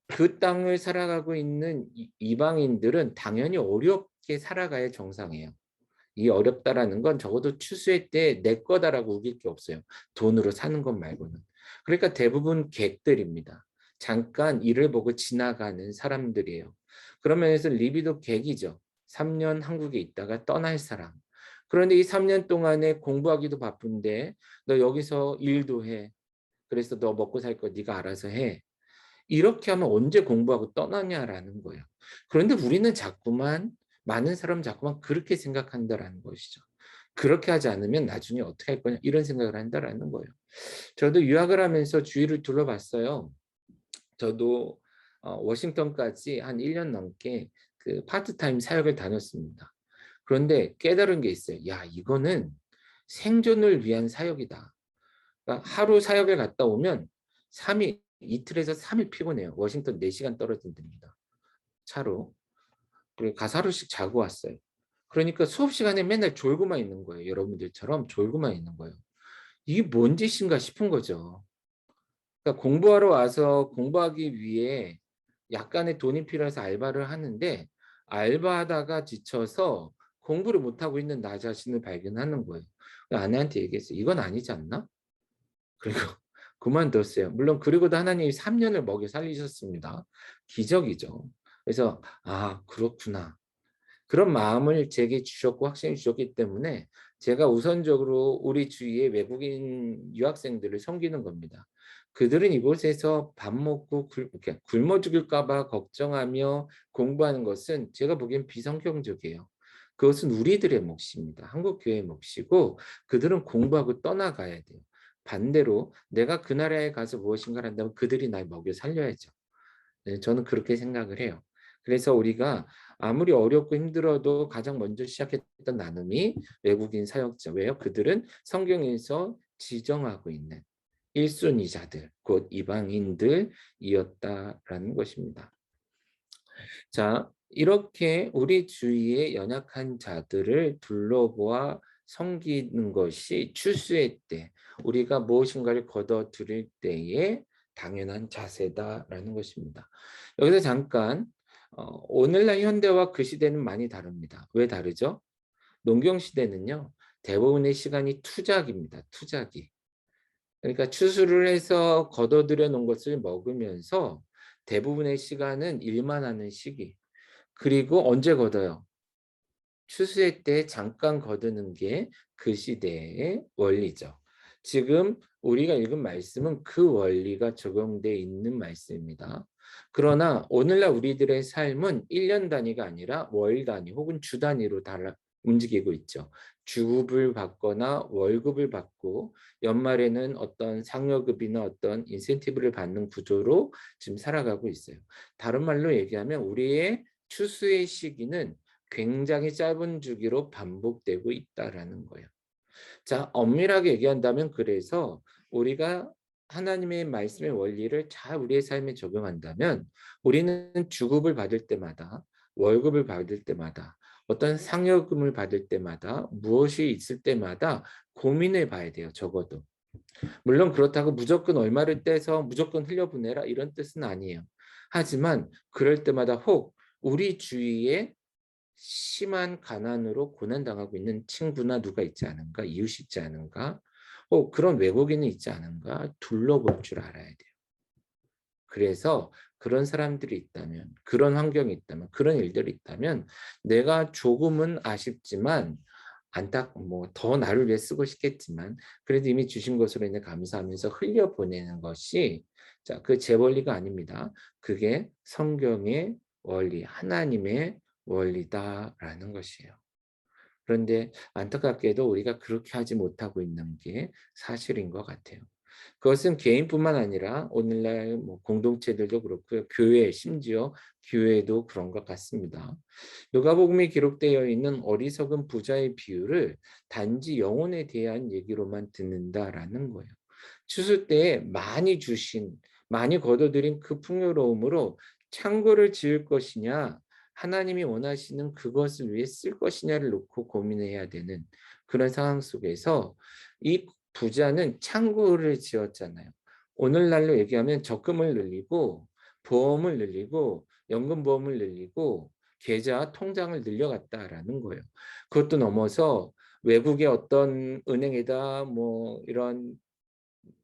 그 땅을 살아가고 있는 이방인들은 당연히 어렵게 살아가야 정상이에요. 이 어렵다라는 건 적어도 추수의 때 내 거다라고 우길 게 없어요. 돈으로 사는 것 말고는. 그러니까 대부분 객들입니다. 잠깐 일을 보고 지나가는 사람들이에요. 그런 면에서 리비도 객이죠. 3년 한국에 있다가 떠날 사람. 그런데 이 3년 동안에 공부하기도 바쁜데 너 여기서 일도 해. 그래서 너 먹고 살 거 네가 알아서 해. 이렇게 하면 언제 공부하고 떠나냐라는 거예요. 그런데 우리는 많은 사람은 자꾸만 그렇게 생각한다라는 것이죠. 그렇게 하지 않으면 나중에 어떻게 할 거냐 이런 생각을 한다라는 거예요. 저도 유학을 하면서 주위를 둘러봤어요. 저도 워싱턴까지 한 1년 넘게 그 파트타임 사역을 다녔습니다. 그런데 깨달은 게 있어요. 야, 이거는 생존을 위한 사역이다. 그러니까 하루 사역을 갔다 오면 3일, 이틀에서 3일 피곤해요. 워싱턴 4시간 떨어진 데입니다. 차로. 그리고 가서 하루씩 자고 왔어요. 그러니까 수업 시간에 맨날 졸고만 있는 거예요. 여러분들처럼 졸고만 있는 거예요. 이게 뭔 짓인가 싶은 거죠. 그러니까 공부하러 와서 공부하기 위해 약간의 돈이 필요해서 알바를 하는데 알바하다가 지쳐서 공부를 못하고 있는 나 자신을 발견하는 거예요. 아내한테 얘기했어요. 이건 아니지 않나? 그리고 그만뒀어요. 물론 그리고도 하나님이 3년을 먹여 살리셨습니다. 기적이죠. 그래서 그렇구나. 그런 마음을 제게 주셨고 확신을 주셨기 때문에 제가 우선적으로 우리 주위의 외국인 유학생들을 섬기는 겁니다. 그들은 이곳에서 밥 먹고 굶어 죽을까 봐 걱정하며 공부하는 것은 제가 보기엔 비성경적이에요. 그것은 우리들의 몫입니다. 한국 교회의 몫이고 그들은 공부하고 떠나가야 돼요. 반대로 내가 그 나라에 가서 무엇인가를 한다면 그들이 날 먹여 살려야죠. 네, 저는 그렇게 생각을 해요. 그래서 우리가 아무리 어렵고 힘들어도 가장 먼저 시작했던 나눔이 외국인 사역자. 왜요? 그들은 성경에서 지정하고 있는 1순위자들, 곧 이방인들이었다라는 것입니다. 자, 이렇게 우리 주위의 연약한 자들을 둘러보아 섬기는 것이 추수의 때, 우리가 무엇인가를 거둬들일 때의 당연한 자세다라는 것입니다. 여기서 잠깐 오늘날 현대와 그 시대는 많이 다릅니다. 왜 다르죠? 농경 시대는요, 대부분의 시간이 투작입니다. 투작이. 그러니까 추수를 해서 거둬들여 놓은 것을 먹으면서 대부분의 시간은 일만 하는 시기. 그리고 언제 걷어요? 추수의 때 잠깐 거두는 게 그 시대의 원리죠. 지금 우리가 읽은 말씀은 그 원리가 적용되어 있는 말씀입니다. 그러나 오늘날 우리들의 삶은 1년 단위가 아니라 월 단위 혹은 주 단위로 움직이고 있죠. 주급을 받거나 월급을 받고 연말에는 어떤 상여급이나 어떤 인센티브를 받는 구조로 지금 살아가고 있어요. 다른 말로 얘기하면 우리의 추수의 시기는 굉장히 짧은 주기로 반복되고 있다라는 거예요. 자, 엄밀하게 얘기한다면 그래서 우리가 하나님의 말씀의 원리를 잘 우리의 삶에 적용한다면 우리는 주급을 받을 때마다 월급을 받을 때마다 어떤 상여금을 받을 때마다 무엇이 있을 때마다 고민해 봐야 돼요. 적어도. 물론 그렇다고 무조건 얼마를 떼서 무조건 흘려보내라 이런 뜻은 아니에요. 하지만 그럴 때마다 혹 우리 주위에 심한 가난으로 고난당하고 있는 친구나 누가 있지 않은가, 이웃이 있지 않은가, 그런 외국인이 있지 않은가 둘러볼 줄 알아야 돼요. 그래서 그런 사람들이 있다면, 그런 환경이 있다면, 그런 일들이 있다면 내가 조금은 아쉽지만 더 나를 위해 쓰고 싶겠지만 그래도 이미 주신 것으로 인해 감사하면서 흘려보내는 것이 그 제 원리가 아닙니다. 그게 성경의 원리, 하나님의 원리다라는 것이에요. 그런데 안타깝게도 우리가 그렇게 하지 못하고 있는 게 사실인 것 같아요. 그것은 개인뿐만 아니라 오늘날 공동체들도 그렇고요. 교회, 심지어 교회도 그런 것 같습니다. 누가복음에 기록되어 있는 어리석은 부자의 비유를 단지 영혼에 대한 얘기로만 듣는다라는 거예요. 추수 때에 많이 주신, 많이 거둬들인 그 풍요로움으로 창고를 지을 것이냐, 하나님이 원하시는 그것을 위해 쓸 것이냐를 놓고 고민해야 되는 그런 상황 속에서 이 부자는 창고를 지었잖아요. 오늘날로 얘기하면 적금을 늘리고 보험을 늘리고 연금보험을 늘리고 계좌 통장을 늘려갔다라는 거예요. 그것도 넘어서 외국의 어떤 은행에다 이런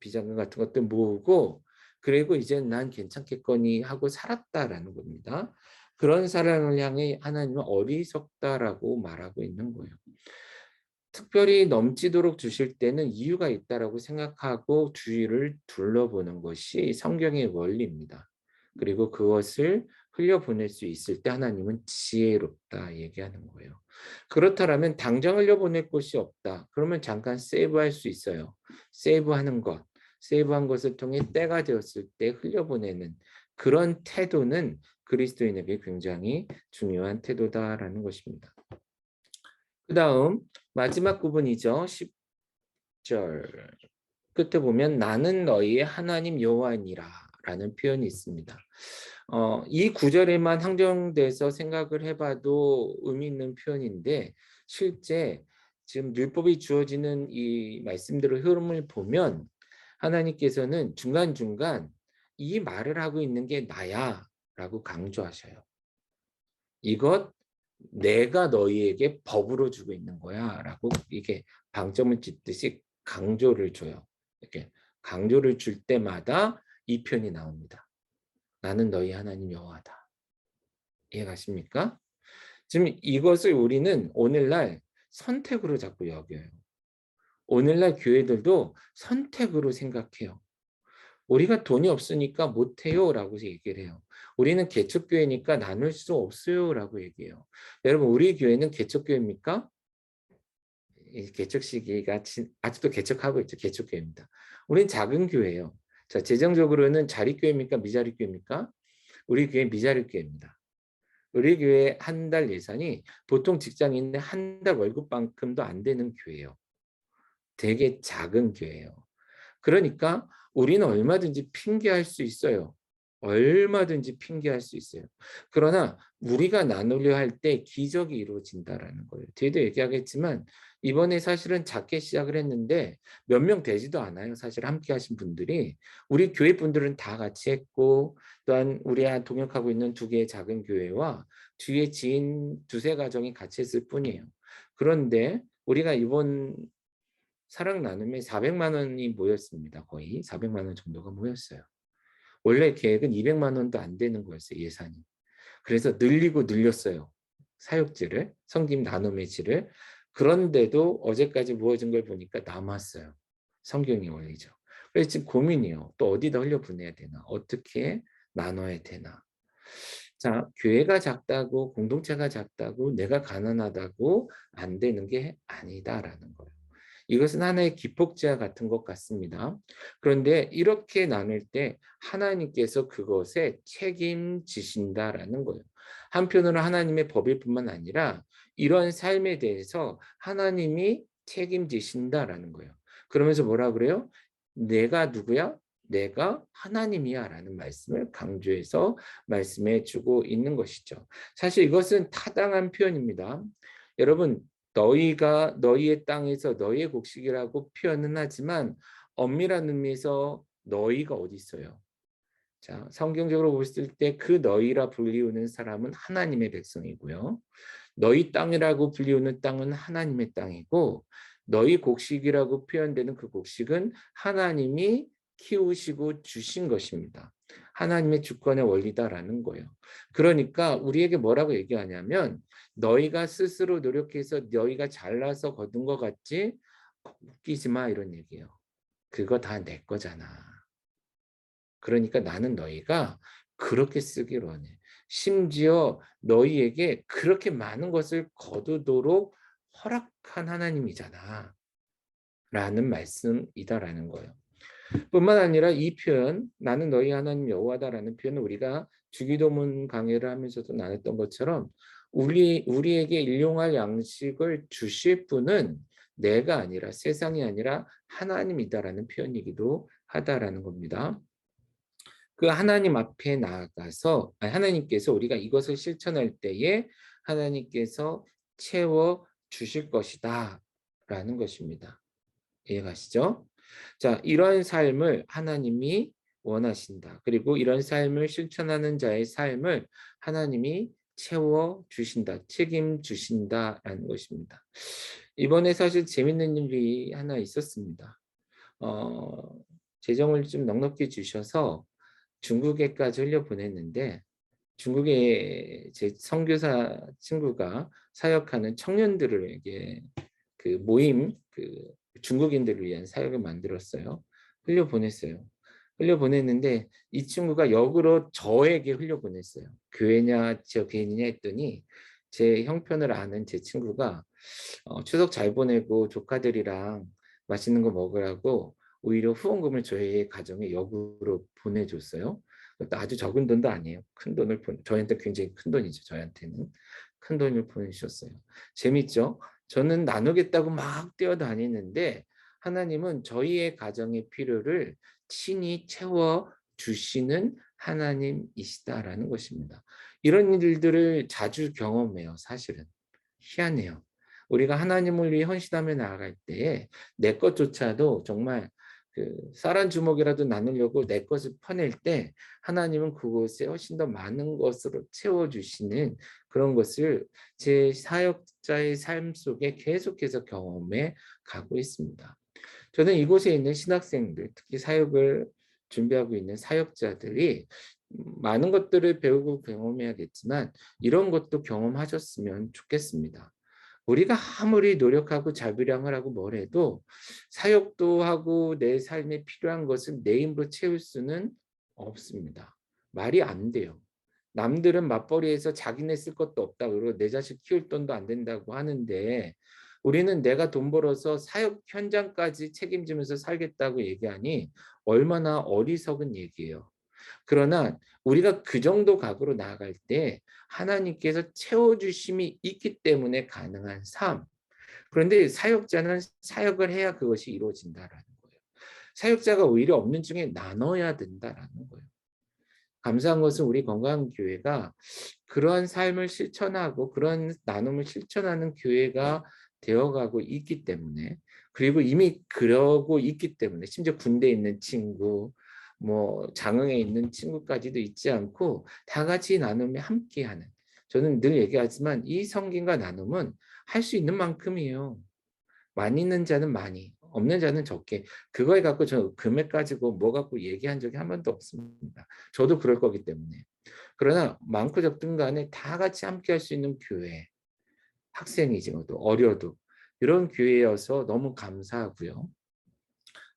비자금 같은 것들 모으고 그리고 이제 난 괜찮겠거니 하고 살았다라는 겁니다. 그런 사람을 향해 하나님은 어리석다라고 말하고 있는 거예요. 특별히 넘치도록 주실 때는 이유가 있다라고 생각하고 주위를 둘러보는 것이 성경의 원리입니다. 그리고 그것을 흘려보낼 수 있을 때 하나님은 지혜롭다 얘기하는 거예요. 그렇다면 당장 흘려보낼 곳이 없다. 그러면 잠깐 세이브할 수 있어요. 세이브하는 것, 세이브한 것을 통해 때가 되었을 때 흘려보내는 그런 태도는 그리스도인에게 굉장히 중요한 태도다라는 것입니다. 그 다음 마지막 부분이죠. 10절 끝에 보면 나는 너희의 하나님 여호와니라 라는 표현이 있습니다. 이 구절에만 한정돼서 생각을 해봐도 의미 있는 표현인데 실제 지금 율법이 주어지는 이 말씀들의 흐름을 보면 하나님께서는 중간중간 이 말을 하고 있는 게 나야 라고 강조하셔요. 이것 내가 너희에게 법으로 주고 있는 거야 라고 이게 방점을 찍듯이 강조를 줘요. 이렇게 강조를 줄 때마다 이 표현이 나옵니다. 나는 너희 하나님 여호와다. 이해가십니까? 지금 이것을 우리는 오늘날 선택으로 자꾸 여겨요. 오늘날 교회들도 선택으로 생각해요. 우리가 돈이 없으니까 못해요 라고 얘기를 해요. 우리는 개척교회니까 나눌 수 없어요 라고 얘기해요. 여러분 우리 교회는 개척교회입니까? 개척 시기가 아직도 개척하고 있죠. 개척교회입니다. 우리는 작은 교회예요. 자, 재정적으로는 자립교회입니까? 미자립교회입니까? 우리 교회는 미자립교회입니다. 우리 교회 한 달 예산이 보통 직장인의 한 달 월급만큼도 안 되는 교회예요. 되게 작은 교회예요. 그러니까 우리는 얼마든지 핑계할 수 있어요. 얼마든지 핑계할 수 있어요. 그러나 우리가 나누려 할 때 기적이 이루어진다라는 거예요. 뒤에도 얘기하겠지만 이번에 사실은 작게 시작을 했는데 몇 명 되지도 않아요. 사실 함께 하신 분들이. 우리 교회 분들은 다 같이 했고 또한 우리 동역하고 있는 두 개의 작은 교회와 뒤에 지인 두세 가정이 같이 했을 뿐이에요. 그런데 우리가 이번 사랑 나눔에 400만 원이 모였습니다. 거의 400만 원 정도가 모였어요. 원래 계획은 200만 원도 안 되는 거였어요. 예산이. 그래서 늘리고 늘렸어요. 사역지를, 성김 나눔의 지를. 그런데도 어제까지 모아진 걸 보니까 남았어요. 성경이 원리죠. 그래서 지금 고민이에요. 또 어디다 흘려보내야 되나? 어떻게 나눠야 되나? 자, 교회가 작다고 공동체가 작다고 내가 가난하다고 안 되는 게 아니다라는 거예요. 이것은 하나의 기폭제와 같은 것 같습니다. 그런데 이렇게 나눌 때 하나님께서 그것에 책임지신다라는 거예요. 한편으로 하나님의 법일 뿐만 아니라 이런 삶에 대해서 하나님이 책임지신다라는 거예요. 그러면서 뭐라 그래요? 내가 누구야? 내가 하나님이야 라는 말씀을 강조해서 말씀해 주고 있는 것이죠. 사실 이것은 타당한 표현입니다. 여러분, 너희가 너희의 땅에서 너희의 곡식이라고 표현은 하지만 엄밀한 의미에서 너희가 어디 있어요? 자, 성경적으로 봤을 때 그 너희라 불리우는 사람은 하나님의 백성이고요. 너희 땅이라고 불리우는 땅은 하나님의 땅이고 너희 곡식이라고 표현되는 그 곡식은 하나님이 키우시고 주신 것입니다. 하나님의 주권의 원리다라는 거예요. 그러니까 우리에게 뭐라고 얘기하냐면 너희가 스스로 노력해서 너희가 잘나서 거둔 것 같지? 웃기지 마 이런 얘기예요. 그거 다 내 거잖아. 그러니까 나는 너희가 그렇게 쓰기로 하네. 심지어 너희에게 그렇게 많은 것을 거두도록 허락한 하나님이잖아. 라는 말씀이다라는 거예요. 뿐만 아니라 이 표현 나는 너희 하나님 여호와다라는 표현은 우리가 주기도문 강해를 하면서도 나눴던 것처럼 우리에게 일용할 양식을 주실 분은 내가 아니라 세상이 아니라 하나님이다라는 표현이기도 하다라는 겁니다. 그 하나님 앞에 나아가서 하나님께서 우리가 이것을 실천할 때에 하나님께서 채워 주실 것이다 라는 것입니다. 이해가시죠? 자, 이러한 삶을 하나님이 원하신다. 그리고 이런 삶을 실천하는 자의 삶을 하나님이 채워 주신다. 책임 주신다라는 것입니다. 이번에 사실 재밌는 일이 하나 있었습니다. 재정을 좀 넉넉히 주셔서 중국에까지 흘려보냈는데 중국에 제 선교사 친구가 사역하는 청년들에게 그 모임, 그 중국인들을 위한 사역을 만들었어요. 흘려보냈어요. 흘려보냈는데 이 친구가 역으로 저에게 흘려보냈어요. 교회냐 저 개인이냐 했더니 제 형편을 아는 제 친구가 추석 잘 보내고 조카들이랑 맛있는 거 먹으라고 오히려 후원금을 저희 가정에 역으로 보내줬어요. 그것도 아주 적은 돈도 아니에요. 큰 돈을 저희한테 굉장히 큰 돈이죠. 저희한테는 큰 돈을 보내주셨어요. 재밌죠? 저는 나누겠다고 막 뛰어다니는데 하나님은 저희의 가정의 필요를 친히 채워 주시는 하나님이시다라는 것입니다. 이런 일들을 자주 경험해요. 사실은 희한해요. 우리가 하나님을 위해 헌신하며 나아갈 때에 내 것조차도 정말 그 쌀 한 주먹이라도 나누려고 내 것을 퍼낼 때 하나님은 그곳에 훨씬 더 많은 것으로 채워주시는 그런 것을 제 사역자의 삶 속에 계속해서 경험해 가고 있습니다. 저는 이곳에 있는 신학생들, 특히 사역을 준비하고 있는 사역자들이 많은 것들을 배우고 경험해야겠지만 이런 것도 경험하셨으면 좋겠습니다. 우리가 아무리 노력하고 자비량을 하고 뭘 해도 사역도 하고 내 삶에 필요한 것을 내 힘으로 채울 수는 없습니다. 말이 안 돼요. 남들은 맞벌이해서 자기네 쓸 것도 없다 그러고 내 자식 키울 돈도 안 된다고 하는데 우리는 내가 돈 벌어서 사역 현장까지 책임지면서 살겠다고 얘기하니 얼마나 어리석은 얘기예요. 그러나 우리가 그 정도 각으로 나아갈 때 하나님께서 채워주심이 있기 때문에 가능한 삶. 그런데 사역자는 사역을 해야 그것이 이루어진다라는 거예요. 사역자가 오히려 없는 중에 나눠야 된다라는 거예요. 감사한 것은 우리 건강한 교회가 그러한 삶을 실천하고 그런 나눔을 실천하는 교회가 되어가고 있기 때문에, 그리고 이미 그러고 있기 때문에, 심지어 군대에 있는 친구, 뭐 장흥에 있는 친구까지도 있지 않고 다 같이 나눔에 함께하는, 저는 늘 얘기하지만 이 섬김과 나눔은 할 수 있는 만큼이에요. 많이 있는 자는 많이, 없는 자는 적게. 그거에 갖고 저 금액 가지고 뭐 갖고 얘기한 적이 한 번도 없습니다. 저도 그럴 거기 때문에. 그러나 많고 적든 간에 다 같이 함께 할 수 있는 교회, 학생이지도 어려도 이런 교회여서 너무 감사하고요.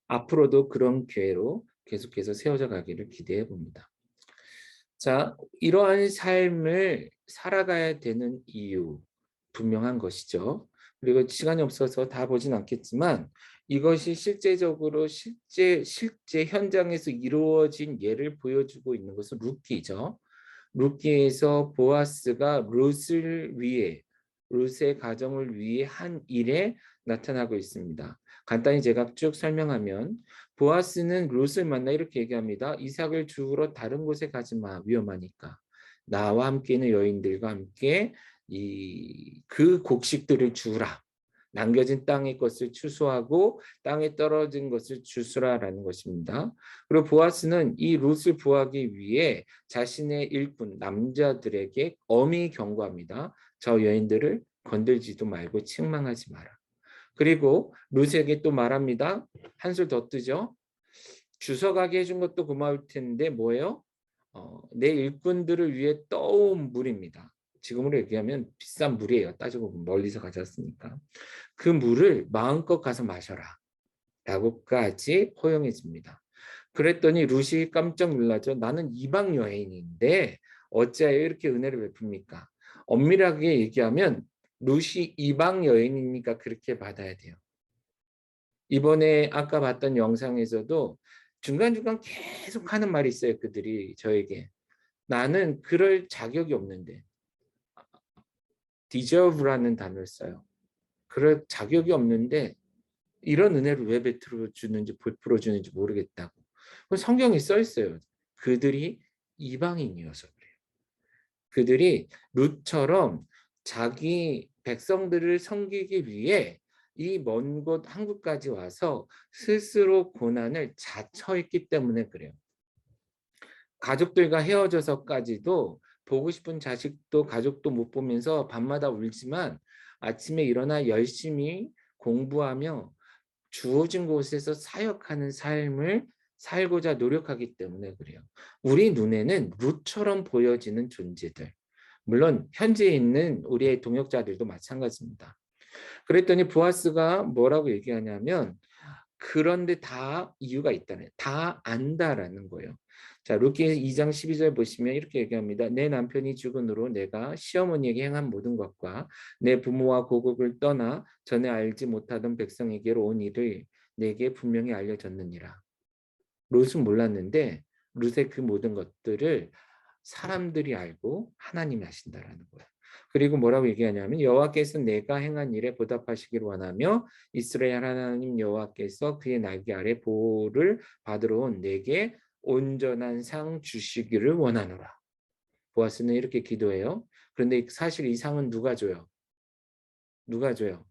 앞으로도 그런 교회로 계속해서 세워져 가기를 기대해 봅니다. 자, 이러한 삶을 살아가야 되는 이유 분명한 것이죠. 그리고 시간이 없어서 다 보진 않겠지만 이것이 실제적으로 실제 현장에서 이루어진 예를 보여주고 있는 것은 룻기죠. 룻기에서 보아스가 룻의 가정을 위해 한 일에 나타나고 있습니다. 간단히 제가 쭉 설명하면, 보아스는 룻을 만나 이렇게 얘기합니다. 이삭을 주우러 다른 곳에 가지 마. 위험하니까. 나와 함께 있는 여인들과 함께 그 곡식들을 주우라. 남겨진 땅의 것을 추수하고 땅에 떨어진 것을 주수라라는 것입니다. 그리고 보아스는 이 룻을 구하기 위해 자신의 일꾼 남자들에게 엄히 경고합니다. 저 여인들을 건들지도 말고 책망하지 마라. 그리고 룻에게 또 말합니다. 한술 더 뜨죠. 주워가게 해준 것도 고마울 텐데 뭐예요? 내 일꾼들을 위해 떠온 물입니다. 지금으로 얘기하면 비싼 물이에요. 따지고 보면 멀리서 가져왔으니까. 그 물을 마음껏 가서 마셔라 라고까지 허용해 줍니다. 그랬더니 룻이 깜짝 놀라죠. 나는 이방 여인인데 어찌하여 이렇게 은혜를 베풉니까? 엄밀하게 얘기하면 룻이 이방 여인이니까 그렇게 받아야 돼요. 이번에 아까 봤던 영상에서도 중간중간 계속 하는 말이 있어요. 그들이 저에게. 나는 그럴 자격이 없는데. deserve라는 단어를 써요. 그럴 자격이 없는데 이런 은혜를 왜 베풀어 주는지 모르겠다고. 성경에 써 있어요. 그들이 이방인이어서 그래요. 그들이 룻처럼 자기 백성들을 섬기기 위해 이 먼 곳 한국까지 와서 스스로 고난을 자처했기 때문에 그래요. 가족들과 헤어져서까지도 보고 싶은 자식도 가족도 못 보면서 밤마다 울지만 아침에 일어나 열심히 공부하며 주어진 곳에서 사역하는 삶을 살고자 노력하기 때문에 그래요. 우리 눈에는 룻처럼 보여지는 존재들, 물론 현재 있는 우리의 동역자들도 마찬가지입니다. 그랬더니 보아스가 뭐라고 얘기하냐면, 그런데 다 이유가 있다네. 다 안다라는 거예요. 자, 룻기 2장 12절 보시면 이렇게 얘기합니다. 내 남편이 죽은 후로 내가 시어머니에게 행한 모든 것과 내 부모와 고국을 떠나 전에 알지 못하던 백성에게로 온 일을 내게 분명히 알려졌느니라. 룻은 몰랐는데 룻의 그 모든 것들을 사람들이 알고 하나님이 하신다라는 거예요. 그리고 뭐라고 얘기하냐면, 여호와께서 내가 행한 일에 보답하시기를 원하며 이스라엘 하나님 여호와께서 그의 날개 아래 보호를 받으러 온 내게 온전한 상 주시기를 원하노라. 보아스는 이렇게 기도해요. 그런데 사실 이 상은 누가 줘요? 누가 줘요?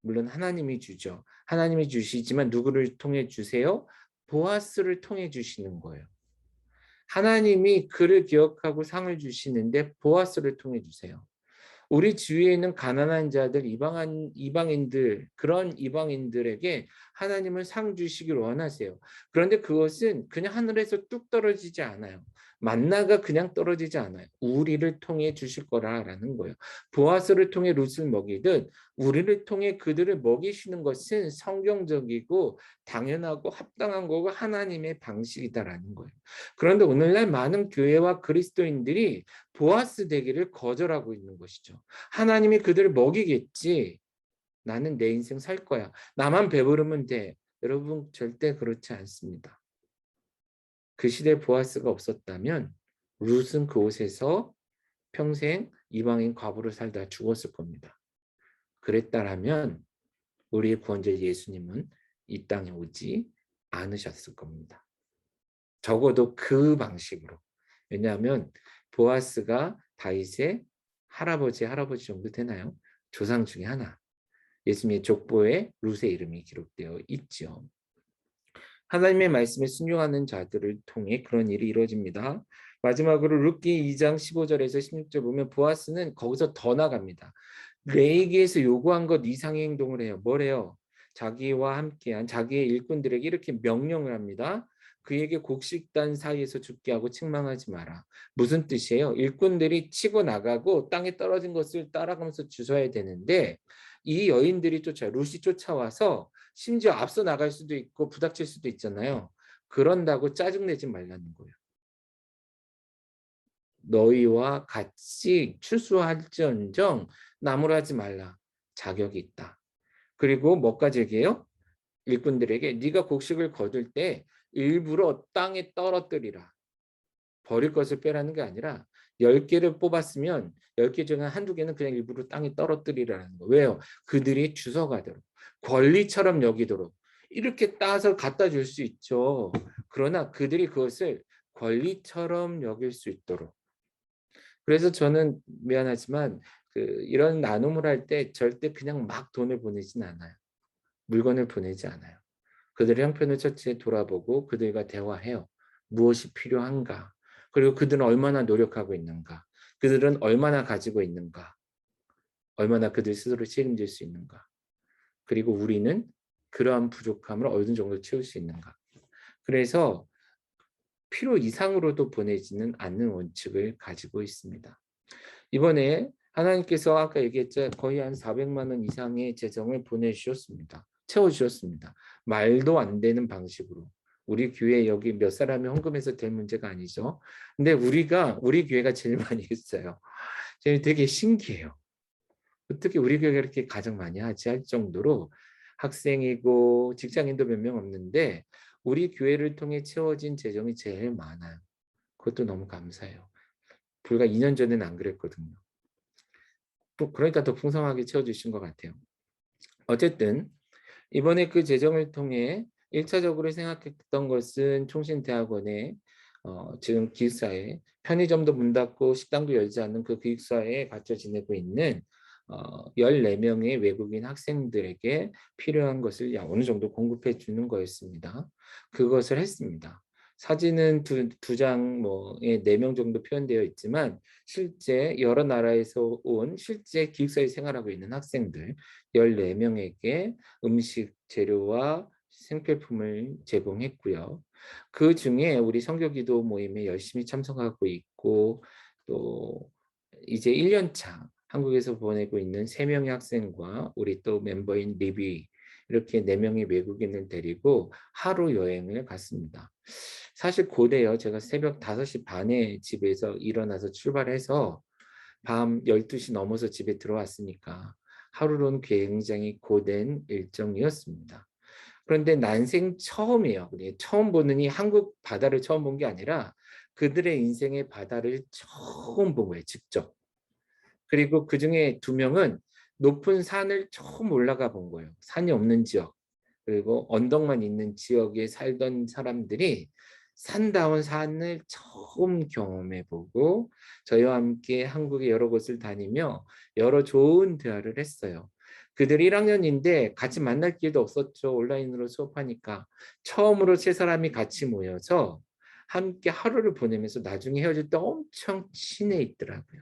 물론 하나님이 주죠. 하나님이 주시지만 누구를 통해 주세요? 보아스를 통해 주시는 거예요. 하나님이 그를 기억하고 상을 주시는데 보아스를 통해 주세요. 우리 주위에 있는 가난한 자들, 이방인들, 그런 이방인들에게 하나님은 상 주시길 원하세요. 그런데 그것은 그냥 하늘에서 뚝 떨어지지 않아요. 만나가 그냥 떨어지지 않아요. 우리를 통해 주실 거라는 거예요. 보아스를 통해 룻을 먹이듯 우리를 통해 그들을 먹이시는 것은 성경적이고 당연하고 합당한 거고 하나님의 방식이다라는 거예요. 그런데 오늘날 많은 교회와 그리스도인들이 보아스 되기를 거절하고 있는 것이죠. 하나님이 그들을 먹이겠지. 나는 내 인생 살 거야. 나만 배부르면 돼. 여러분 절대 그렇지 않습니다. 그 시대에 보아스가 없었다면 룻은 그곳에서 평생 이방인 과부로 살다 죽었을 겁니다. 그랬다라면 우리의 구원자 예수님은 이 땅에 오지 않으셨을 겁니다. 적어도 그 방식으로. 왜냐하면 보아스가 다윗의 할아버지 정도 되나요? 조상 중에 하나. 예수님의 족보에 룻의 이름이 기록되어 있죠. 하나님의 말씀에 순종하는 자들을 통해 그런 일이 이루어집니다. 마지막으로 룻기 2장 15절에서 16절 보면 보아스는 거기서 더 나갑니다. 레위기에서 요구한 것 이상의 행동을 해요. 뭐래요? 자기와 함께한 자기의 일꾼들에게 이렇게 명령을 합니다. 그에게 곡식단 사이에서 죽게 하고 책망하지 마라. 무슨 뜻이에요? 일꾼들이 치고 나가고 땅에 떨어진 것을 따라가면서 주워야 되는데 이 여인들이 룻이 쫓아와서 심지어 앞서 나갈 수도 있고 부닥칠 수도 있잖아요. 그런다고 짜증내지 말라는 거예요. 너희와 같이 추수할지언정 나무라지 말라. 자격이 있다. 그리고 뭐까지 얘기해요? 일꾼들에게 네가 곡식을 거둘 때 일부러 땅에 떨어뜨리라. 버릴 것을 빼라는 게 아니라 10개를 뽑았으면 10개 중에 한두 개는 그냥 일부러 땅에 떨어뜨리라는 거예요. 왜요? 그들이 주워가도록 권리처럼 여기도록 이렇게 따서 갖다 줄 수 있죠. 그러나 그들이 그것을 권리처럼 여길 수 있도록. 그래서 저는 미안하지만 이런 나눔을 할 때 절대 그냥 막 돈을 보내진 않아요. 물건을 보내지 않아요. 그들의 형편을 첫째 돌아보고 그들과 대화해요. 무엇이 필요한가? 그리고 그들은 얼마나 노력하고 있는가? 그들은 얼마나 가지고 있는가? 얼마나 그들 스스로 책임질 수 있는가? 그리고 우리는 그러한 부족함을 어느 정도 채울 수 있는가? 그래서 필요 이상으로도 보내지는 않는 원칙을 가지고 있습니다. 이번에 하나님께서 아까 얘기했죠. 거의 한 400만 원 이상의 재정을 보내주셨습니다. 채워주셨습니다. 말도 안 되는 방식으로. 우리 교회 여기 몇 사람이 헌금해서 될 문제가 아니죠. 근데 우리 교회가 제일 많이 했어요. 되게 신기해요. 어떻게 우리 교회가 이렇게 가장 많이 하지 할 정도로 학생이고 직장인도 몇 명 없는데 우리 교회를 통해 채워진 재정이 제일 많아요. 그것도 너무 감사해요. 불과 2년 전에는 안 그랬거든요. 그러니까 더 풍성하게 채워주신 것 같아요. 어쨌든 이번에 그 재정을 통해 1차적으로 생각했던 것은 총신대학원에 지금 기숙사에 편의점도 문 닫고 식당도 열지 않는 그 기숙사에 갇혀 지내고 있는 14명의 외국인 학생들에게 필요한 것을 어느 정도 공급해 주는 거였습니다. 그것을 했습니다. 사진은 두 장에 4명 정도 표현되어 있지만 실제 여러 나라에서 온 실제 기숙사에 생활하고 있는 학생들 14명에게 음식 재료와 생필품을 제공했고요. 그 중에 우리 선교기도 모임에 열심히 참석하고 있고 또 이제 1년 차 한국에서 보내고 있는 3명의 학생과 우리 또 멤버인 리비 이렇게 4명의 외국인을 데리고 하루 여행을 갔습니다. 사실 고대요. 제가 새벽 5시 반에 집에서 일어나서 출발해서 밤 12시 넘어서 집에 들어왔으니까 하루로는 굉장히 고된 일정이었습니다. 그런데 난생 처음이에요. 처음 보느니 한국 바다를 처음 본 게 아니라 그들의 인생의 바다를 처음 본 거예요. 직접. 그리고 그중에 2명은 높은 산을 처음 올라가 본 거예요. 산이 없는 지역. 그리고 언덕만 있는 지역에 살던 사람들이 산다운 산을 처음 경험해보고 저희와 함께 한국의 여러 곳을 다니며 여러 좋은 대화를 했어요. 그들이 1학년인데 같이 만날 기회도 없었죠. 온라인으로 수업하니까. 처음으로 3사람이 같이 모여서 함께 하루를 보내면서 나중에 헤어질 때 엄청 친해 있더라고요.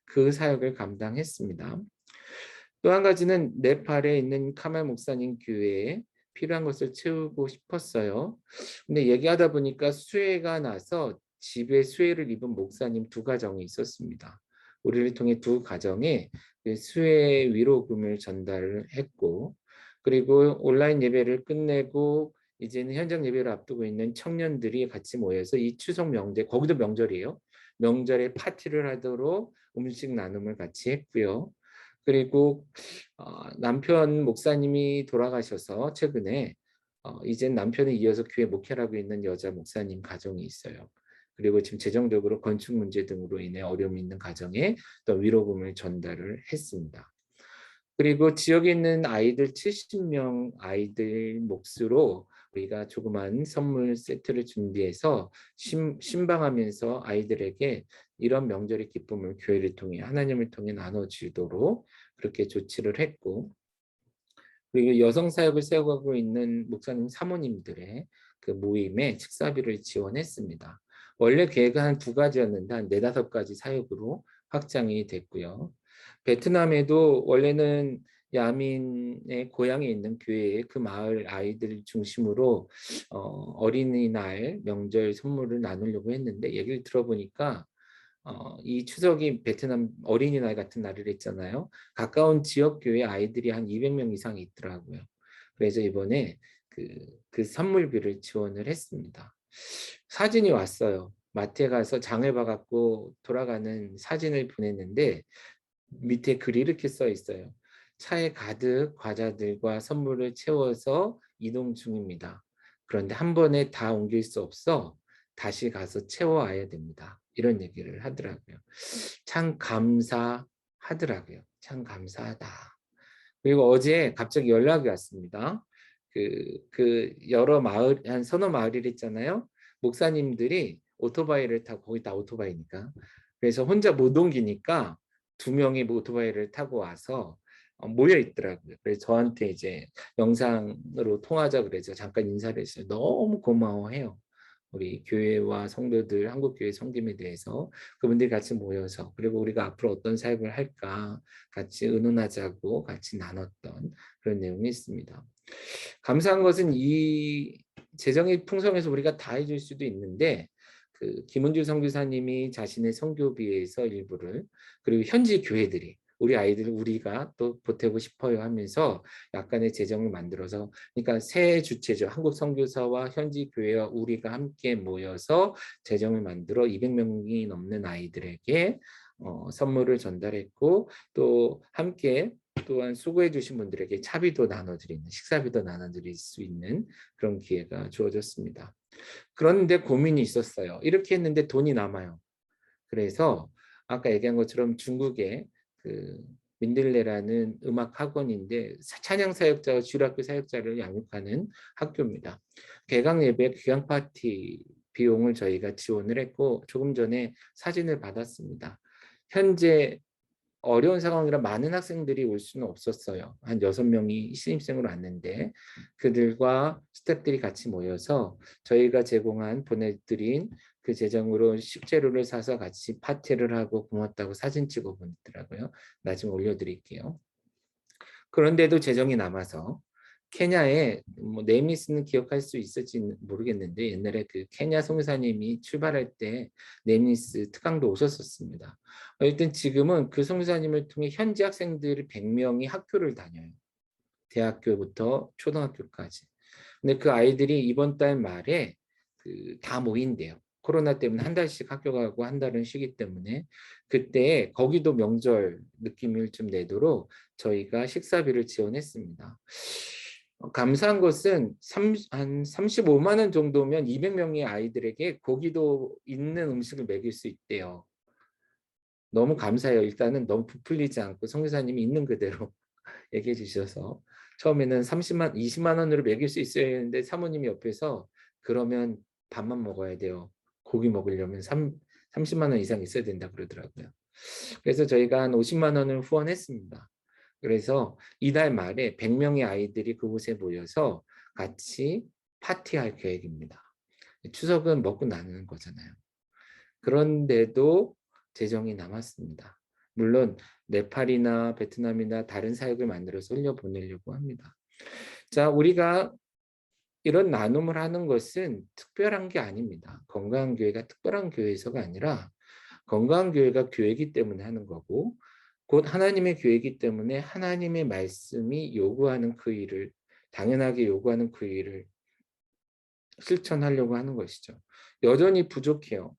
그 사역을 감당했습니다. 또 한 가지는 네팔에 있는 카말 목사님 교회에 필요한 것을 채우고 싶었어요. 근데 얘기하다 보니까 수해가 나서 집에 수해를 입은 목사님 2가정이 있었습니다. 우리를 통해 2가정에 수해 위로금을 전달을 했고 그리고 온라인 예배를 끝내고 이제는 현장 예배를 앞두고 있는 청년들이 같이 모여서 이 추석 명절, 거기도 명절이에요. 명절에 파티를 하도록 음식 나눔을 같이 했고요. 그리고 남편 목사님이 돌아가셔서 최근에 이젠 남편에 이어서 교회 목회를 하고 있는 여자 목사님 가정이 있어요. 그리고 지금 재정적으로 건축 문제 등으로 인해 어려움이 있는 가정에 또 위로금을 전달을 했습니다. 그리고 지역에 있는 아이들 70명 아이들 몫으로 우리가 조그만 선물 세트를 준비해서 신방하면서 아이들에게 이런 명절의 기쁨을 교회를 통해 하나님을 통해 나눠주도록 그렇게 조치를 했고, 그리고 여성 사역을 세워가고 있는 목사님 사모님들의 그 모임에 식사비를 지원했습니다. 원래 계획은 한 2가지였는데 한 4-5가지 사역으로 확장이 됐고요. 베트남에도 원래는 야민의 고향에 있는 교회에 그 마을 아이들 중심으로 어린이날 명절 선물을 나누려고 했는데 얘기를 들어보니까 이 추석이 베트남 어린이날 같은 날을 했잖아요. 가까운 지역 교회 아이들이 한 200명 이상 있더라고요. 그래서 이번에 그 선물비를 지원을 했습니다. 사진이 왔어요. 마트에 가서 장을 봐갖고 돌아가는 사진을 보냈는데 밑에 글이 이렇게 써 있어요. 차에 가득 과자들과 선물을 채워서 이동 중입니다. 그런데 한 번에 다 옮길 수 없어 다시 가서 채워와야 됩니다. 이런 얘기를 하더라고요. 참 감사하더라고요. 참 감사하다. 그리고 어제 갑자기 연락이 왔습니다. 여러 마을, 한 서너 마을이 있잖아요. 목사님들이 오토바이를 타고, 거기 다 오토바이니까. 그래서 혼자 못 옮기니까 2명이 오토바이를 타고 와서 모여 있더라고요. 그래서 저한테 이제 영상으로 통화하자 그래서 잠깐 인사를 했어요. 너무 고마워해요. 우리 교회와 성도들, 한국교회 섬김에 대해서 그분들이 같이 모여서, 그리고 우리가 앞으로 어떤 사역을 할까 같이 의논하자고 같이 나눴던 그런 내용이 있습니다. 감사한 것은 이 재정이 풍성해서 우리가 다 해줄 수도 있는데 김은주 선교사님이 자신의 선교비에서 일부를, 그리고 현지 교회들이 우리 아이들 우리가 또 보태고 싶어요 하면서 약간의 재정을 만들어서, 그러니까 새 주체죠. 한국 선교사와 현지 교회와 우리가 함께 모여서 재정을 만들어 200명이 넘는 아이들에게 선물을 전달했고, 또 함께 또한 수고해 주신 분들에게 차비도 나눠드리는, 식사비도 나눠드릴 수 있는 그런 기회가 주어졌습니다. 그런데 고민이 있었어요. 이렇게 했는데 돈이 남아요. 그래서 아까 얘기한 것처럼 중국의 민들레라는 음악 학원인데 찬양 사역자와 주일학교 사역자를 양육하는 학교입니다. 개강 예배 귀향 파티 비용을 저희가 지원을 했고, 조금 전에 사진을 받았습니다. 현재 어려운 상황이라 많은 학생들이 올 수는 없었어요. 한 6명이 신입생으로 왔는데 그들과 스태프들이 같이 모여서 저희가 보내드린 그 재정으로 식재료를 사서 같이 파티를 하고 고맙다고 사진 찍어 보냈더라고요. 나중에 올려드릴게요. 그런데도 재정이 남아서 케냐에 네미스는 기억할 수 있을지 모르겠는데 옛날에 그 케냐 선교사님이 출발할 때 네미스 특강도 오셨었습니다. 일단 지금은 그 선교사님을 통해 현지 학생들 100명이 학교를 다녀요. 대학교부터 초등학교까지. 근데 그 아이들이 이번 달 말에 다 모인대요. 코로나 때문에 한 달씩 학교 가고 한 달은 쉬기 때문에 그때 거기도 명절 느낌을 좀 내도록 저희가 식사비를 지원했습니다. 감사한 것은 한 35만 원 정도면 200명의 아이들에게 고기도 있는 음식을 먹일 수 있대요. 너무 감사해요. 일단은 너무 부풀리지 않고 선교사님이 있는 그대로 얘기해 주셔서 처음에는 20만 원으로 먹일 수 있어야 했는데 사모님이 옆에서 그러면 밥만 먹어야 돼요. 고기 먹으려면 30만 원 이상 있어야 된다 그러더라고요. 그래서 저희가 한 50만 원을 후원했습니다. 그래서 이달 말에 100명의 아이들이 그곳에 모여서 같이 파티할 계획입니다. 추석은 먹고 나누는 거잖아요. 그런데도 재정이 남았습니다. 물론 네팔이나 베트남이나 다른 사역을 만들어서 흘려보내려고 합니다. 자, 우리가 이런 나눔을 하는 것은 특별한 게 아닙니다. 건강한 교회가 특별한 교회에서가 아니라 건강한 교회가 교회이기 때문에 하는 거고, 곧 하나님의 교회이기 때문에 하나님의 말씀이 요구하는 그 일을, 당연하게 요구하는 그 일을 실천하려고 하는 것이죠. 여전히 부족해요.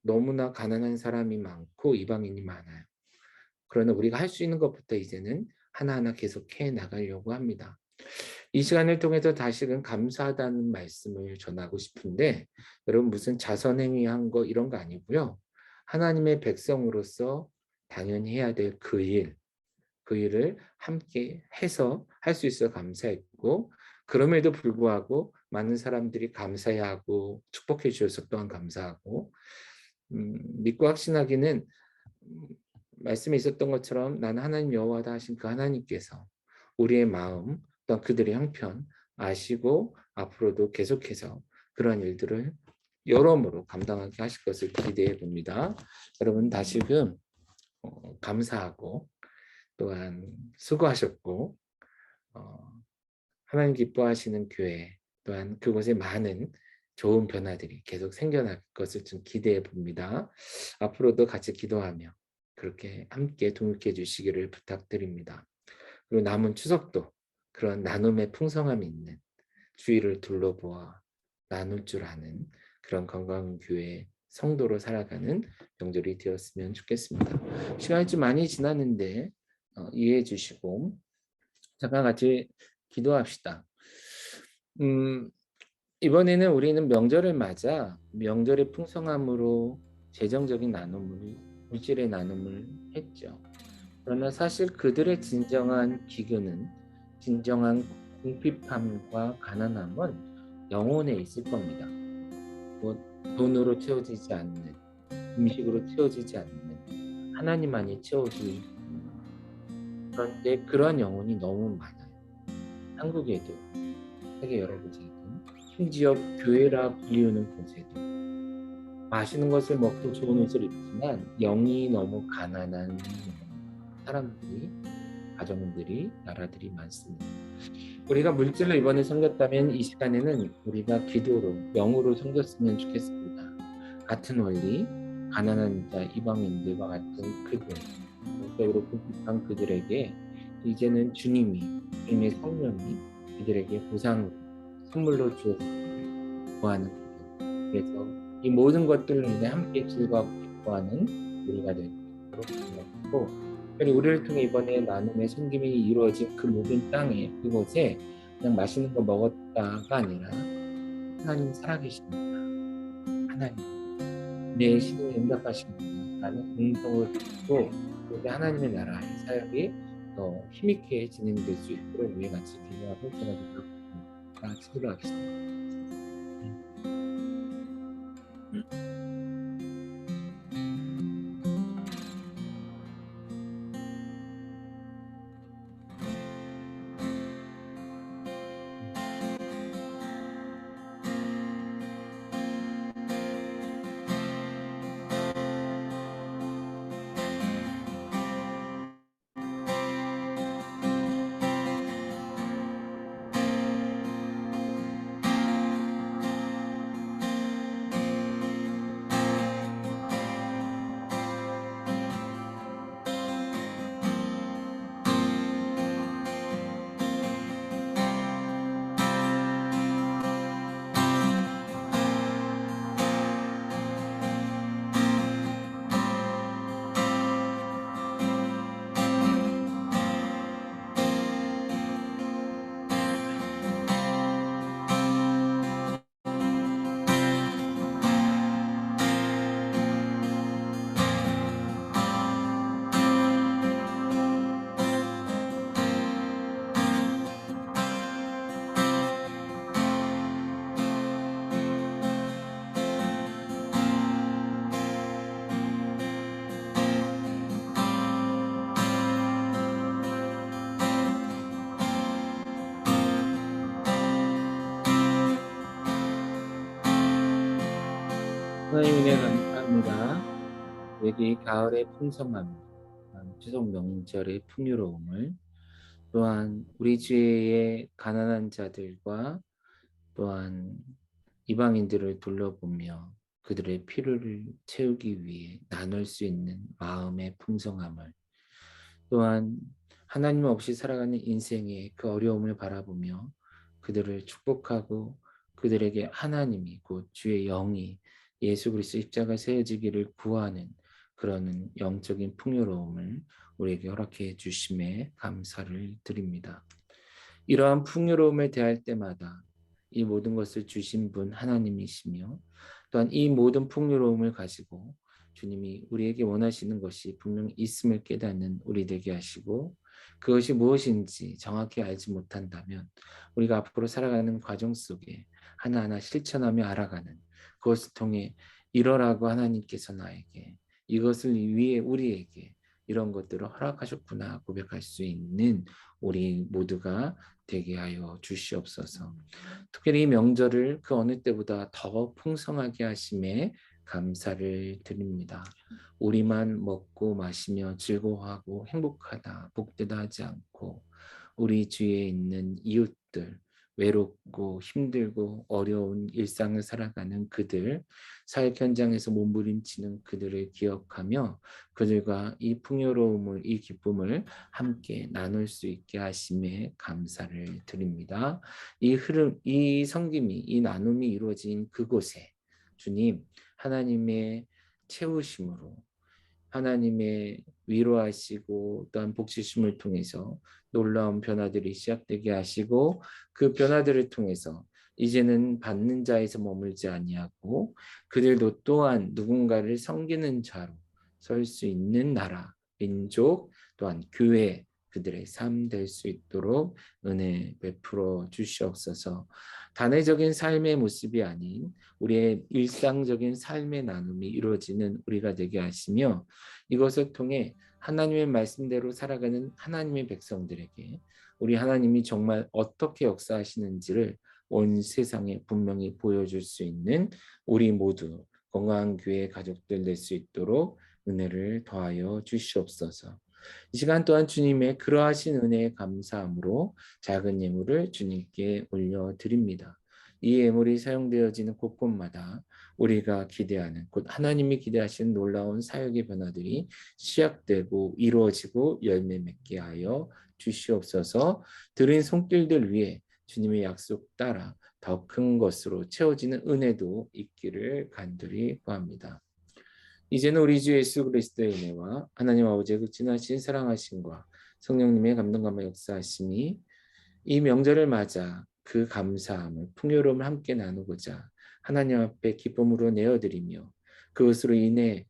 너무나 가난한 사람이 많고 이방인이 많아요. 그러나 우리가 할 수 있는 것부터 이제는 하나하나 계속 해 나가려고 합니다. 이 시간을 통해서 다시금 감사하다는 말씀을 전하고 싶은데 여러분 무슨 자선행위한 거 이런 거 아니고요. 하나님의 백성으로서 당연히 해야 될 그 일을 함께 해서 할 수 있어 감사했고 그럼에도 불구하고 많은 사람들이 감사해하고 축복해 주셔서 또한 감사하고 믿고 확신하기는 말씀에 있었던 것처럼 나는 하나님 여호와다 하신 그 하나님께서 우리의 마음 또한 그들의 형편 아시고 앞으로도 계속해서 그러한 일들을 여러모로 감당하게 하실 것을 기대해 봅니다. 여러분 다시금 감사하고 또한 수고하셨고 하나님 기뻐하시는 교회 또한 그곳에 많은 좋은 변화들이 계속 생겨날 것을 좀 기대해 봅니다. 앞으로도 같이 기도하며 그렇게 함께 동역해 주시기를 부탁드립니다. 그리고 남은 추석도 그런 나눔의 풍성함이 있는 주의를 둘러보아 나눌 줄 아는 그런 건강한 교회 성도로 살아가는 명절이 되었으면 좋겠습니다. 시간이 좀 많이 지났는데 이해해 주시고 잠깐 같이 기도합시다. 이번에는 우리는 명절을 맞아 명절의 풍성함으로 재정적인 나눔을 물질의 나눔을 했죠. 그러나 사실 그들의 진정한 기근은 진정한 궁핍함과 가난함은 영혼에 있을 겁니다. 뭐 돈으로 채워지지 않는 음식으로 채워지지 않는 하나님만이 채워줄 그런데 그러한 영혼이 너무 많아요. 한국에도 세계 여러 곳에도 심지어 교회라 불리우는 곳에도 맛있는 것을 먹고 좋은 옷을 입지만 영이 너무 가난한 사람들이 가정들이 나라들이 많습니다. 우리가 물질로 이번에 섬겼다면 이 시간에는 우리가 기도로 영으로 섬겼으면 좋겠습니다. 같은 원리 가난한 자 이방인들과 같은 그들 영적으로 궁핍한 그들에게 이제는 주님의 성령이 그들에게 보상으로 선물로 주었음을 구하는 그들. 그래서 이 모든 것들을 인해 함께 즐거워하고 기뻐하는 우리가 될 수 있도록 기도하고 특별히 우리를 통해 이번에 나눔의 섬김이 이루어진 그 모든 땅에 그곳에 그냥 맛있는 거 먹었다가 아니라 하나님 살아계십니다. 하나님 내 시대에 응답하십니다. 라는 음성을 듣고 그렇게 하나님의 나라의 사역이 더 힘있게 진행될 수 있도록 우리 같이 기도하고 전하도록 하겠습니다. 다 같이 기도합시다. 하나님 은혜 감사합니다. 여기 가을의 풍성함, 추석 명절의 풍요로움을 또한 우리 주위의 가난한 자들과 또한 이방인들을 둘러보며 그들의 필요를 채우기 위해 나눌 수 있는 마음의 풍성함을 또한 하나님 없이 살아가는 인생의 그 어려움을 바라보며 그들을 축복하고 그들에게 하나님이 곧 주의 영이 예수 그리스도 십자가 세워지기를 구하는 그러는 영적인 풍요로움을 우리에게 허락해 주심에 감사를 드립니다. 이러한 풍요로움을 대할 때마다 이 모든 것을 주신 분 하나님이시며 또한 이 모든 풍요로움을 가지고 주님이 우리에게 원하시는 것이 분명히 있음을 깨닫는 우리 되게 하시고 그것이 무엇인지 정확히 알지 못한다면 우리가 앞으로 살아가는 과정 속에 하나하나 실천하며 알아가는 그것을 통해 이러라고 하나님께서 나에게 이것을 위해 우리에게 이런 것들을 허락하셨구나 고백할 수 있는 우리 모두가 되게 하여 주시옵소서. 특별히 이 명절을 그 어느 때보다 더 풍성하게 하심에 감사를 드립니다. 우리만 먹고 마시며 즐거워하고 행복하다, 복되다 하지 않고 우리 주위에 있는 이웃들, 외롭고 힘들고 어려운 일상을 살아가는 그들, 사역 현장에서 몸부림치는 그들을 기억하며 그들과 이 풍요로움을, 이 기쁨을 함께 나눌 수 있게 하심에 감사를 드립니다. 이 흐름, 이 섬김이, 이 나눔이 이루어진 그곳에 주님 하나님의 채우심으로 하나님의 위로하시고 또한 복지심을 통해서 놀라운 변화들이 시작되게 하시고 그 변화들을 통해서 이제는 받는 자에서 머물지 아니하고 그들도 또한 누군가를 섬기는 자로 설 수 있는 나라, 민족 또한 교회 그들의 삶 될 수 있도록 은혜 베풀어 주시옵소서. 단회적인 삶의 모습이 아닌 우리의 일상적인 삶의 나눔이 이루어지는 우리가 되게 하시며 이것을 통해 하나님의 말씀대로 살아가는 하나님의 백성들에게 우리 하나님이 정말 어떻게 역사하시는지를 온 세상에 분명히 보여줄 수 있는 우리 모두 건강한 교회 가족들 될 수 있도록 은혜를 더하여 주시옵소서. 이 시간 또한 주님의 그러하신 은혜에 감사함으로 작은 예물을 주님께 올려드립니다. 이 예물이 사용되어지는 곳곳마다 우리가 기대하는 곧 하나님이 기대하시는 놀라운 사역의 변화들이 시작되고 이루어지고 열매 맺게 하여 주시옵소서. 드린 손길들 위에 주님의 약속 따라 더 큰 것으로 채워지는 은혜도 있기를 간절히 구합니다. 이제는 우리 주 예수 그리스도의 은혜와 하나님 아버지의 그 지나신 사랑하심과 성령님의 감동감화 역사하심이 이 명절을 맞아 그 감사함을 풍요로움을 함께 나누고자 하나님 앞에 기쁨으로 내어드리며 그것으로 인해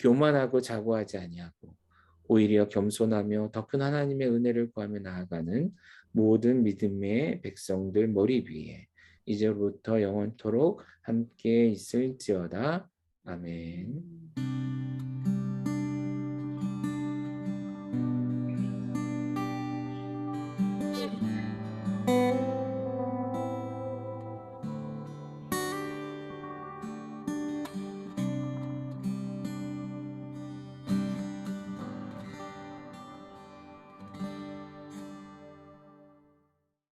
교만하고 자고하지 아니하고 오히려 겸손하며 더 큰 하나님의 은혜를 구하며 나아가는 모든 믿음의 백성들 머리 위에 이제부터 영원토록 함께 있을지어다. 아멘.